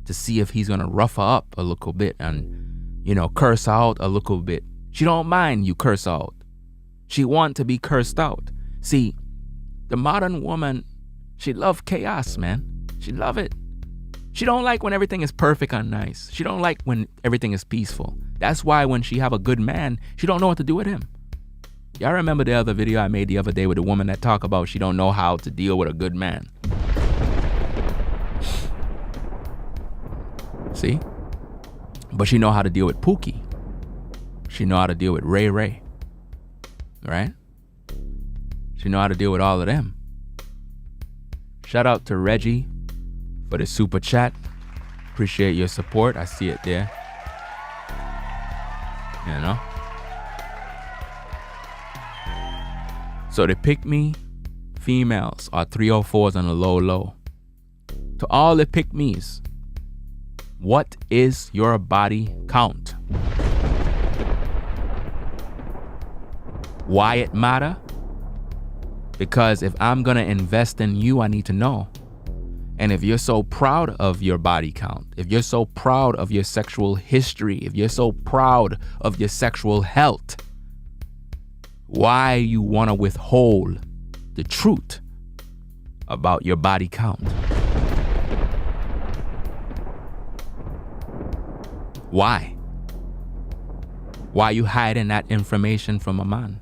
to see if he's going to rough her up a little bit and, you know, curse her out a little bit. She don't mind you curse out. She want to be cursed out. See, the modern woman, she love chaos, man. She love it. She don't like when everything is perfect and nice. She don't like when everything is peaceful. That's why when she have a good man, she don't know what to do with him. Y'all remember the other video I made the other day with a woman that talk about she don't know how to deal with a good man. See? But she know how to deal with Pookie. She know how to deal with Ray Ray. Right? She know how to deal with all of them. Shout out to Reggie for the super chat. Appreciate your support. I see it there. You know? So the pick me females are 304's on the low. To all the pick me's, what is your body count? Why it matter? Because if I'm gonna invest in you, I need to know. And if you're so proud of your body count, if you're so proud of your sexual history, if you're so proud of your sexual health, why you wanna withhold the truth about your body count? Why? Why you hiding that information from a man?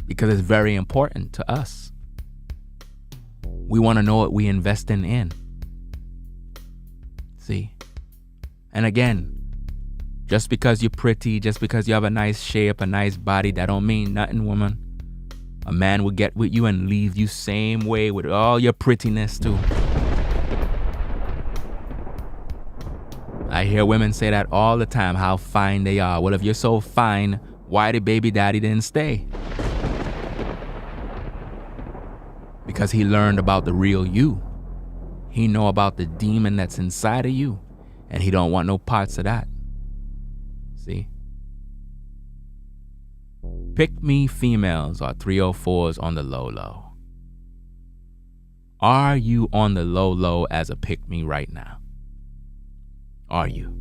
Because it's very important to us. We want to know what we investing in. See? And again, just because you're pretty, just because you have a nice shape, a nice body, that don't mean nothing, woman. A man will get with you and leave you same way with all your prettiness too. I hear women say that all the time, how fine they are. Well, if you're so fine, why did baby daddy didn't stay? Because he learned about the real you. He know about the demon that's inside of you, and he don't want no parts of that. See? Pick me females are 304's on the low. Are you on the low as a pick me right now? Are you?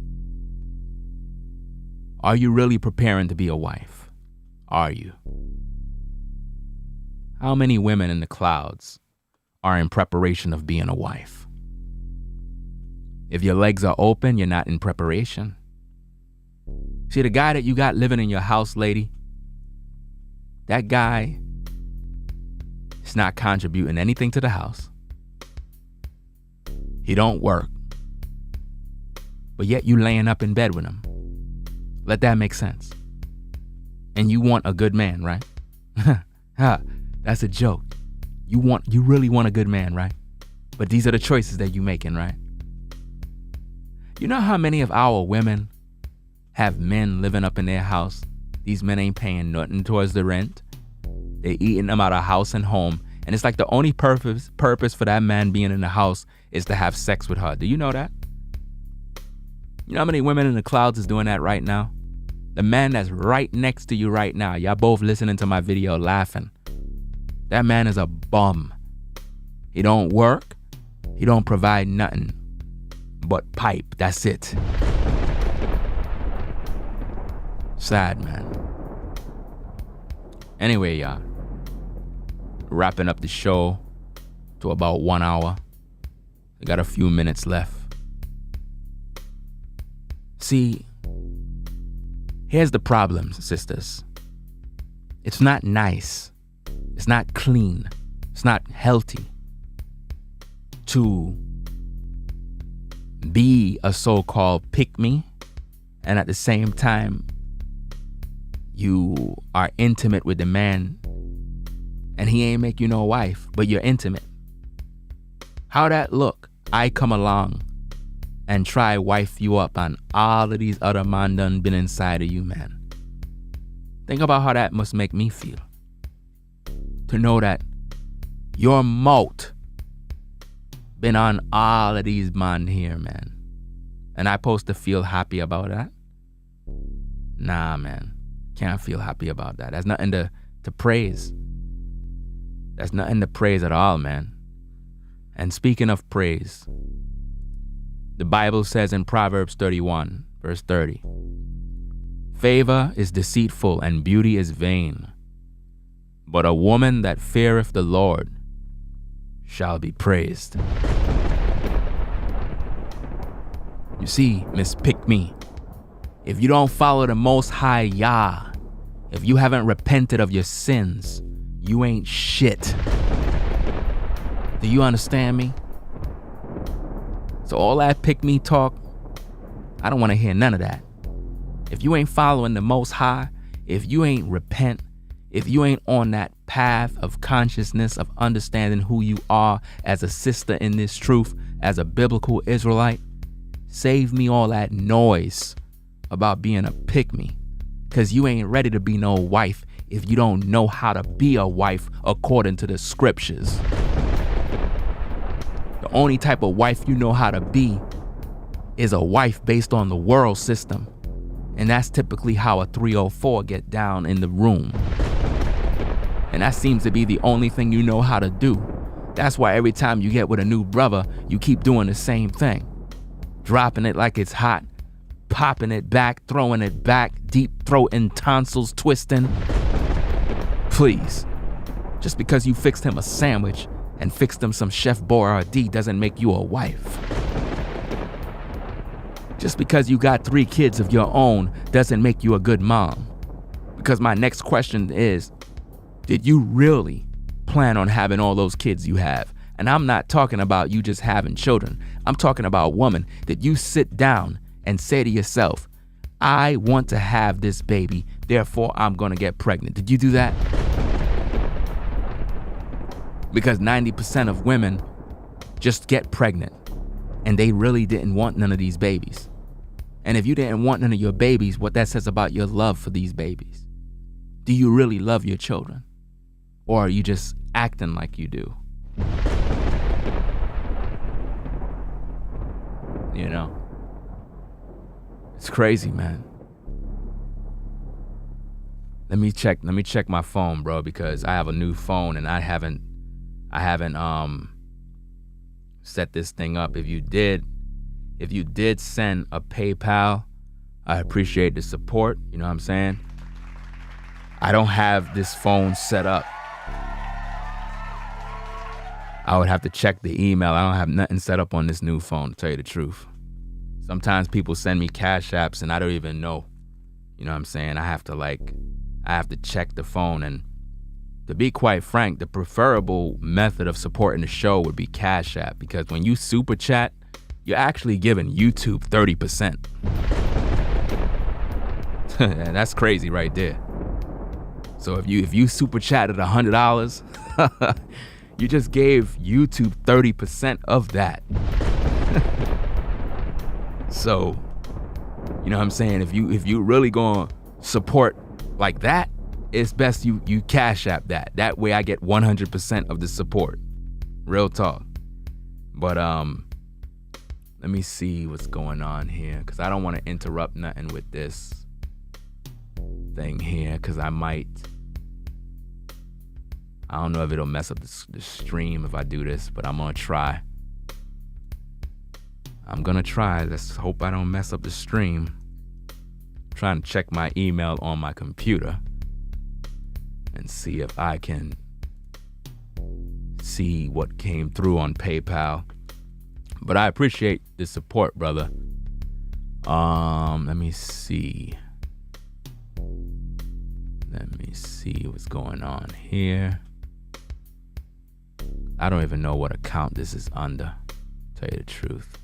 Are you really preparing to be a wife? Are you? How many women in the clouds are in preparation of being a wife? If your legs are open, you're not in preparation. See, the guy that you got living in your house, lady, that guy is not contributing anything to the house. He don't work. But yet you laying up in bed with him. Let that make sense. And you want a good man, right? That's a joke. You really want a good man, right? But these are the choices that you making, right? You know how many of our women have men living up in their house? These men ain't paying nothing towards the rent. They eating them out of house and home. And it's like the only purpose for that man being in the house is to have sex with her. Do you know that? You know how many women in the clouds is doing that right now? The man that's right next to you right now. Y'all both listening to my video laughing. That man is a bum. He don't work. He don't provide nothing but pipe. That's it. Sad, man. Anyway, y'all. Wrapping up the show to about 1 hour. I got a few minutes left. See, here's the problem, sisters. It's not nice. It's not clean. It's not healthy to be a so-called pick-me, and at the same time, you are intimate with the man, and he ain't make you no wife, but you're intimate. How that look? I come along and try wife you up, and all of these other man done been inside of you, man. Think about how that must make me feel. To know that your mouth been on all of these man here, man. And I supposed to feel happy about that? Nah, man. Can't feel happy about that. That's nothing to praise. That's nothing to praise at all, man. And speaking of praise, the Bible says in Proverbs 31, verse 30, favor is deceitful and beauty is vain, but a woman that feareth the Lord shall be praised. You see, Miss Pick Me, if you don't follow the Most High Yah, if you haven't repented of your sins, you ain't shit. Do you understand me? So all that pick me talk, I don't want to hear none of that. If you ain't following the Most High, if you ain't repent, if you ain't on that path of consciousness of understanding who you are as a sister in this truth, as a biblical Israelite, save me all that noise about being a pick me, because you ain't ready to be no wife if you don't know how to be a wife according to the scriptures. The only type of wife you know how to be is a wife based on the world system. And that's typically how a 304 get down in the room. And that seems to be the only thing you know how to do. That's why every time you get with a new brother, you keep doing the same thing. Dropping it like it's hot, popping it back, throwing it back, deep throating, tonsils twisting. Please, just because you fixed him a sandwich and fixed him some Chef Boyardee doesn't make you a wife. Just because you got 3 kids of your own doesn't make you a good mom. Because my next question is, did you really plan on having all those kids you have? And I'm not talking about you just having children. I'm talking about a woman that you sit down and say to yourself, I want to have this baby, therefore I'm gonna get pregnant. Did you do that? Because 90% of women just get pregnant and they really didn't want none of these babies. And if you didn't want none of your babies, what that says about your love for these babies. Do you really love your children? Or are you just acting like you do? You know? It's crazy, man. Let me check my phone, bro, because I have a new phone and I haven't set this thing up. If you did send a PayPal, I appreciate the support, you know what I'm saying? I don't have this phone set up. I would have to check the email. I don't have nothing set up on this new phone, to tell you the truth. Sometimes people send me cash apps and I don't even know. You know what I'm saying? I have to check the phone. And to be quite frank, the preferable method of supporting the show would be Cash App, because when you super chat, you're actually giving YouTube 30%. That's crazy right there. So if you super chatted $100, you just gave YouTube 30% of that. So, you know what I'm saying? If you really gonna support like that, it's best you Cash App that. That way I get 100% of the support. Real talk. But let me see what's going on here, because I don't want to interrupt nothing with this thing here, because I don't know if it'll mess up the stream if I do this, but I'm gonna try. Let's hope I don't mess up the stream. I'm trying to check my email on my computer and see if I can see what came through on PayPal. But I appreciate the support, brother. Let me see what's going on here. I don't even know what account this is under, to tell you the truth.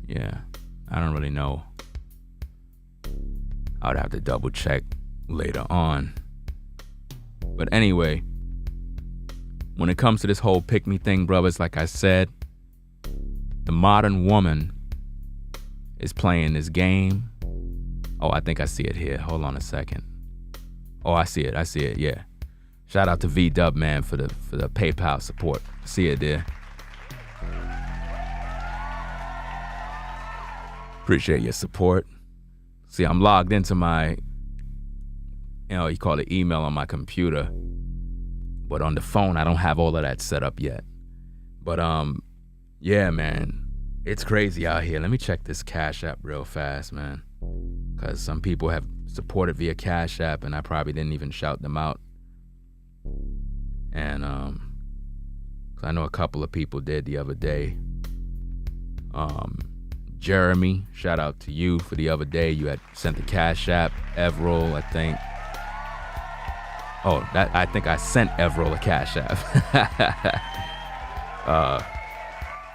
Yeah, I don't really know. I would have to double check later on. But anyway, when it comes to this whole pick me thing, brothers, like I said, the modern woman is playing this game. Oh, I think I see it here. Hold on a second. Oh, I see it, yeah. Shout out to V-Dub, man, for the PayPal support. See it there. Appreciate your support. See, I'm logged into my, you call it email on my computer. But on the phone, I don't have all of that set up yet. But yeah, man, it's crazy out here. Let me check this Cash App real fast, man. Because some people have supported via Cash App and I probably didn't even shout them out. And 'cause I know a couple of people did the other day. Jeremy, shout out to you for the other day. You had sent the Cash App. Everil, I think. Oh, I think I sent Everil a Cash App.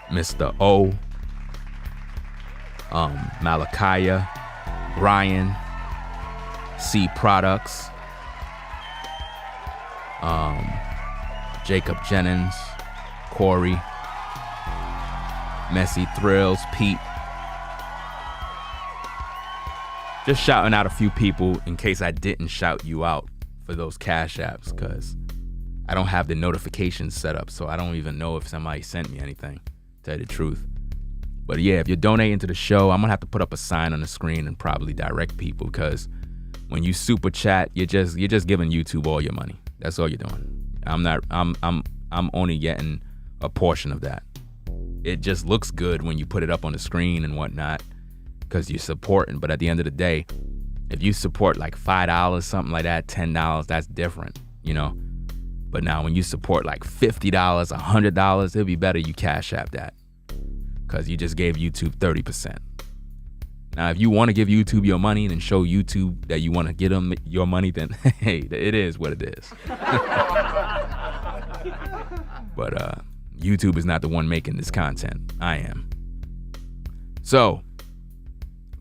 Mr. O. Malakaya. Brian. C Products. Jacob Jennings. Corey. Messy Thrills. Pete. Just shouting out a few people in case I didn't shout you out for those Cash Apps, because I don't have the notifications set up, so I don't even know if somebody sent me anything, to tell you the truth. But yeah, if you're donating to the show, I'm gonna have to put up a sign on the screen and probably direct people, because when you super chat, you're just giving YouTube all your money. That's all you're doing. I'm only getting a portion of that. It just looks good when you put it up on the screen and whatnot, because you're supporting. But at the end of the day, if you support like $5, something like that, $10, that's different, you know. But now when you support like $50, $100, it'll be better you Cash App that. because you just gave YouTube 30%. Now, if you want to give YouTube your money and show YouTube that you want to give them your money, then hey, it is what it is. But YouTube is not the one making this content. I am. So,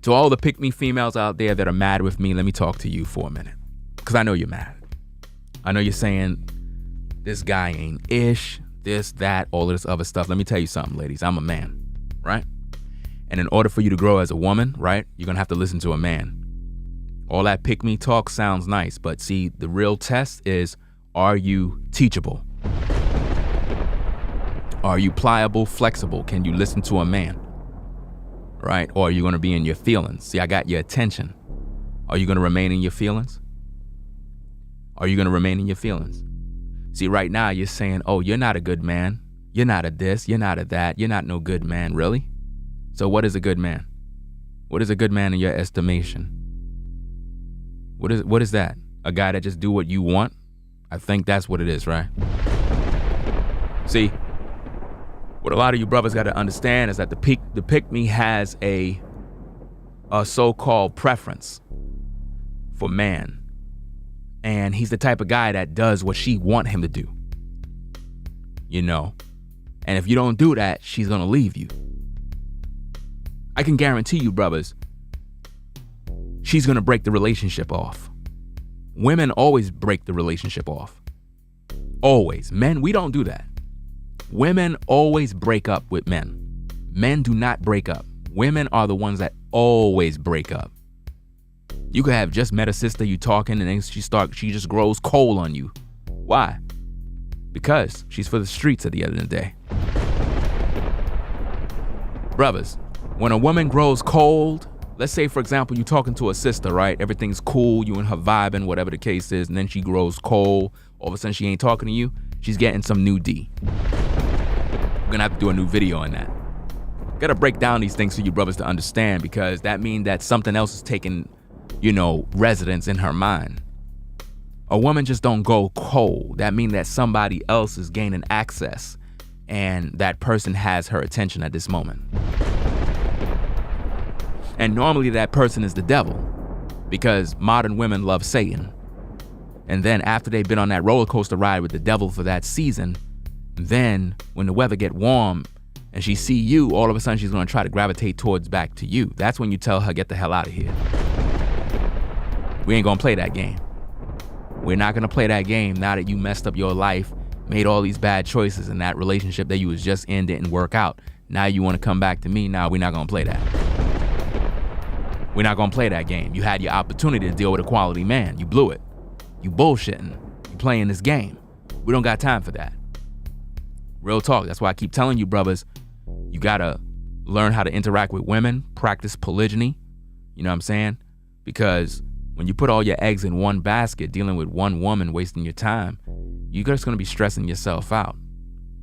to all the pick-me females out there that are mad with me, let me talk to you for a minute. Because I know you're mad. I know you're saying, this guy ain't ish, this, that, all of this other stuff. Let me tell you something, ladies. I'm a man, right? And in order for you to grow as a woman, right, you're going to have to listen to a man. All that pick-me talk sounds nice, but see, the real test is, are you teachable? Are you pliable, flexible? Can you listen to a man? Right? Or are you going to be in your feelings? See, I got your attention. Are you going to remain in your feelings? Are you going to remain in your feelings? See, right now you're saying, oh, you're not a good man. You're not a this. You're not a that. You're not no good man. Really? So what is a good man? What is a good man in your estimation? What is that? A guy that just do what you want? I think that's what it is, right? See, what a lot of you brothers got to understand is that the pick-me has a so-called preference for man. And he's the type of guy that does what she want him to do. You know? And if you don't do that, she's going to leave you. I can guarantee you, brothers, she's going to break the relationship off. Women always break the relationship off. Always. Men, we don't do that. Women always break up with men. Men do not break up. Women are the ones that always break up. You could have just met a sister, you talking, and then she just grows cold on you. Why? Because she's for the streets at the end of the day. Brothers, when a woman grows cold, let's say, for example, you're talking to a sister, right? Everything's cool, you and her vibing, whatever the case is, and then she grows cold. All of a sudden, she ain't talking to you. She's getting some new D. We're gonna have to do a new video on that. Gotta break down these things for you brothers to understand, because that means that something else is taking, residence in her mind. A woman just don't go cold. That means that somebody else is gaining access, and that person has her attention at this moment. And normally that person is the devil, because modern women love Satan. And then after they've been on that roller coaster ride with the devil for that season, then when the weather get warm and she see you, all of a sudden she's going to try to gravitate towards back to you. That's when you tell her, get the hell out of here. We ain't going to play that game. We're not going to play that game now that you messed up your life, made all these bad choices, and that relationship that you was just in didn't work out. Now you want to come back to me? Now we're not going to play that. We're not going to play that game. You had your opportunity to deal with a quality man. You blew it. You bullshitting. You playing this game. We don't got time for that. Real talk. That's why I keep telling you, brothers, you got to learn how to interact with women, practice polygyny. You know what I'm saying? Because when you put all your eggs in one basket, dealing with one woman, wasting your time, you're just going to be stressing yourself out.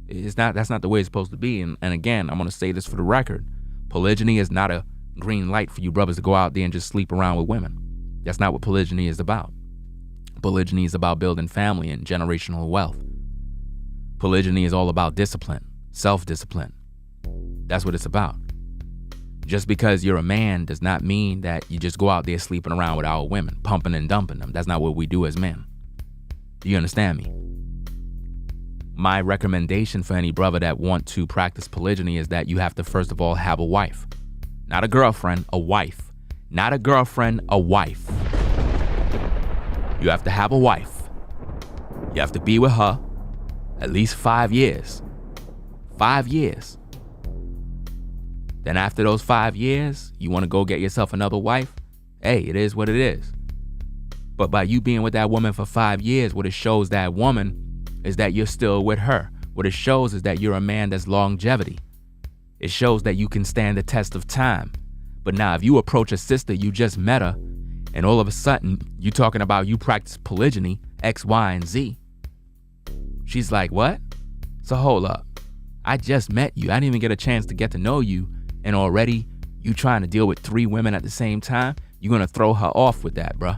That's not the way it's supposed to be. And again, I'm going to say this for the record. Polygyny is not a green light for you brothers to go out there and just sleep around with women. That's not what polygyny is about. Polygyny is about building family and generational wealth. Polygyny is all about discipline, self-discipline. That's what it's about. Just because you're a man does not mean that you just go out there sleeping around with our women, pumping and dumping them. That's not what we do as men. Do you understand me? My recommendation for any brother that want to practice polygyny is that you have to first of all have a wife. Not a girlfriend, a wife. Not a girlfriend, a wife. You have to have a wife. You have to be with her at least 5 years. 5 years. Then after those 5 years, you want to go get yourself another wife? Hey, it is what it is. But by you being with that woman for 5 years, what it shows that woman is that you're still with her. What it shows is that you're a man that's longevity. It shows that you can stand the test of time. But now if you approach a sister, you just met her, and all of a sudden you talking about you practice polygyny, X, Y, and Z. She's like, what? So hold up. I just met you. I didn't even get a chance to get to know you. And already you trying to deal with 3 women at the same time? You're going to throw her off with that, bruh.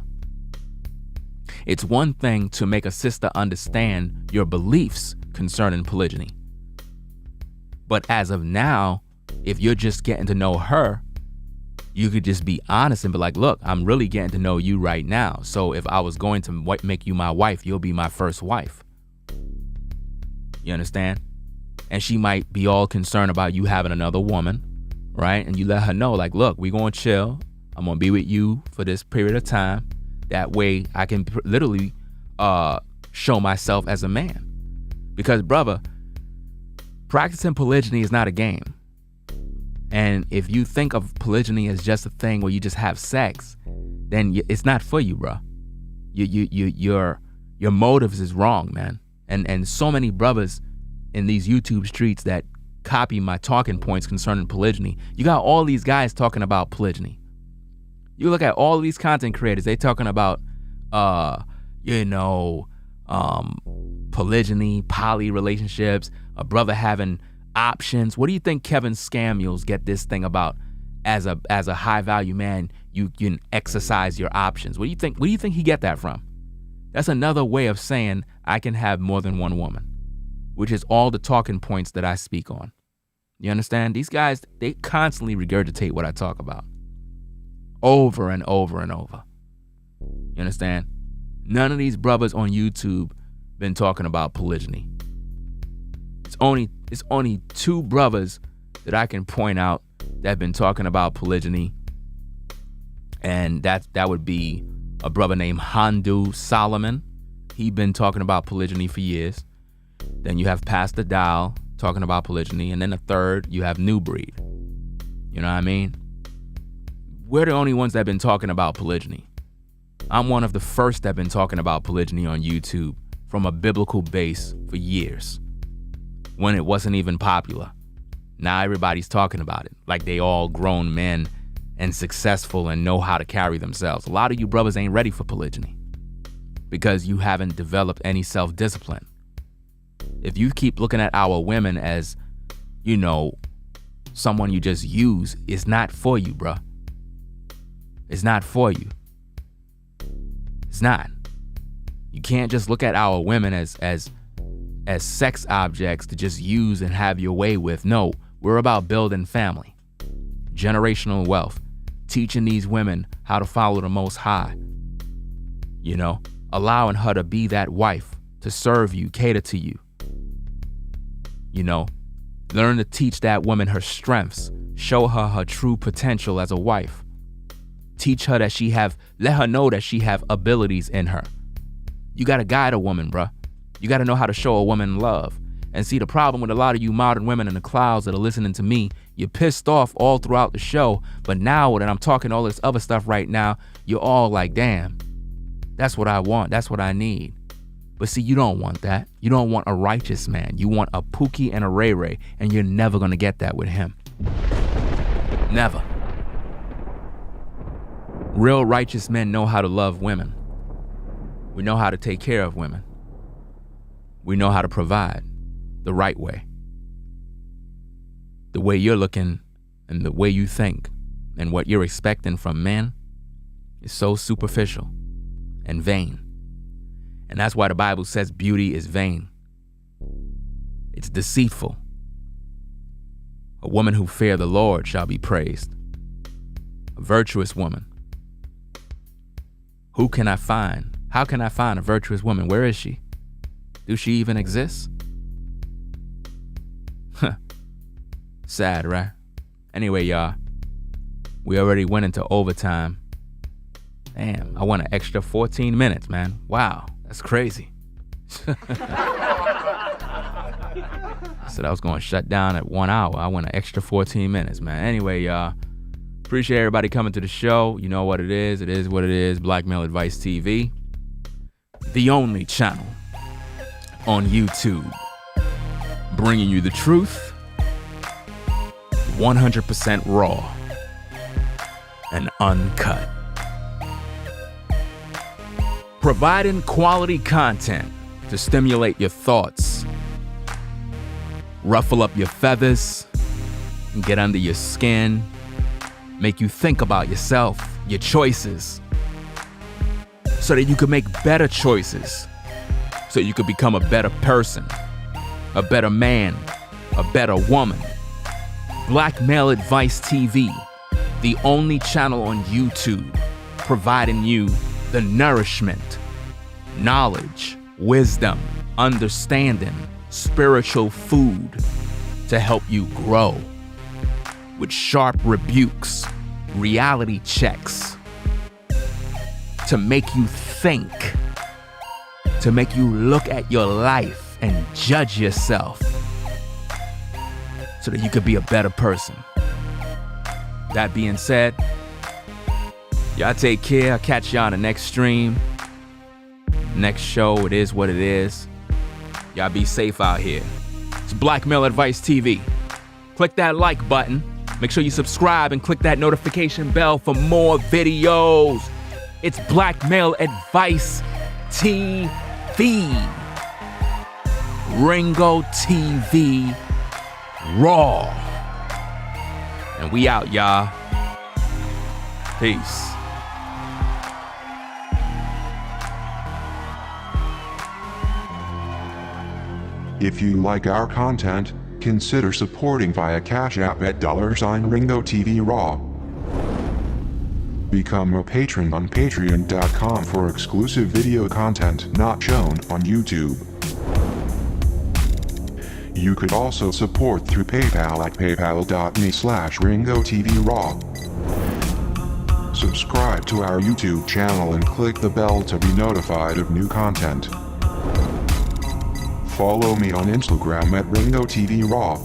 It's one thing to make a sister understand your beliefs concerning polygyny. But as of now, if you're just getting to know her, you could just be honest and be like, look, I'm really getting to know you right now. So if I was going to make you my wife, you'll be my first wife. You understand? And she might be all concerned about you having another woman, right? And you let her know, like, look, we're going to chill. I'm going to be with you for this period of time. That way I can literally show myself as a man. Because, brother, practicing polygyny is not a game. And if you think of polygyny as just a thing where you just have sex, then it's not for you, bro. Your motives is wrong, man. And so many brothers in these YouTube streets that copy my talking points concerning polygyny. You got all these guys talking about polygyny. You look at all these content creators, they talking about, polygyny, poly relationships, a brother having options. What do you think Kevin Samuels get this thing about? As a high value man, you can exercise your options. What do you think he get that from? That's another way of saying I can have more than one woman, which is all the talking points that I speak on. You understand? These guys, they constantly regurgitate what I talk about over and over and over. You understand? None of these brothers on YouTube been talking about polygyny. It's only two brothers that I can point out that have been talking about polygyny, and that would be a brother named Handu Solomon. He been talking about polygyny for years. Then you have Pastor Dow talking about polygyny, and then the third you have New Breed. You know what I mean? We're the only ones that have been talking about polygyny. I'm one of the first that have been talking about polygyny on YouTube from a biblical base for years, when it wasn't even popular. Now everybody's talking about it like they all grown men and successful and know how to carry themselves. A lot of you brothers ain't ready for polygyny because you haven't developed any self-discipline. If you keep looking at our women as, someone you just use, it's not for you, bruh. It's not for you. It's not. You can't just look at our women as sex objects to just use and have your way with. No, we're about building family, generational wealth, teaching these women how to follow the Most High, allowing her to be that wife, to serve you, cater to you, learn to teach that woman her strengths, show her her true potential as a wife, teach her that let her know that she have abilities in her. You got to guide a woman, bruh. You got to know how to show a woman love. And see, the problem with a lot of you modern women in the clouds that are listening to me, you're pissed off all throughout the show. But now that I'm talking all this other stuff right now, you're all like, damn, that's what I want. That's what I need. But see, you don't want that. You don't want a righteous man. You want a Pookie and a Ray Ray. And you're never going to get that with him. Never. Real righteous men know how to love women. We know how to take care of women. We know how to provide the right way. The way you're looking and the way you think and what you're expecting from men is so superficial and vain. And that's why the Bible says beauty is vain. It's deceitful. A woman who fears the Lord shall be praised. A virtuous woman. Who can I find? How can I find a virtuous woman? Where is she? Do she even exist? Sad, right? Anyway, y'all, we already went into overtime. Damn, I went an extra 14 minutes, man. Wow, that's crazy. I said I was going to shut down at 1 hour. I went an extra 14 minutes, man. Anyway, y'all, appreciate everybody coming to the show. You know what it is. It is what it is. Black Male Advice TV. The only channel on YouTube bringing you the truth 100% raw and uncut. Providing quality content to stimulate your thoughts, ruffle up your feathers, and get under your skin, make you think about yourself, your choices, so that you can make better choices, so you could become a better person, a better man, a better woman, Black Male Advice TV, the only channel on YouTube providing you the nourishment, knowledge, wisdom, understanding, spiritual food to help you grow with sharp rebukes, reality checks, to make you think, to make you look at your life and judge yourself so that you could be a better person. That being said, y'all take care. I'll catch y'all on the next stream. Next show, it is what it is. Y'all be safe out here. It's Black Male Advice TV. Click that like button. Make sure you subscribe and click that notification bell for more videos. It's Black Male Advice TV. Ringo TV Raw. And we out, y'all. Peace. If you like our content, consider supporting via Cash App at $Ringo TV Raw. Become a patron on patreon.com for exclusive video content not shown on YouTube. You could also support through PayPal at paypal.me/Ringo TV Raw. Subscribe to our YouTube channel and click the bell to be notified of new content. Follow me on Instagram at Ringo TV Raw.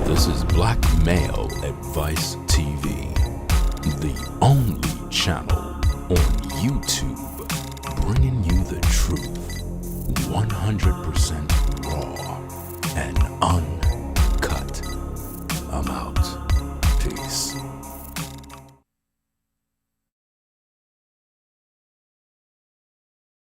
This is Black Male Advice TV, the only channel on YouTube bringing you the truth 100% raw and uncut. I'm out.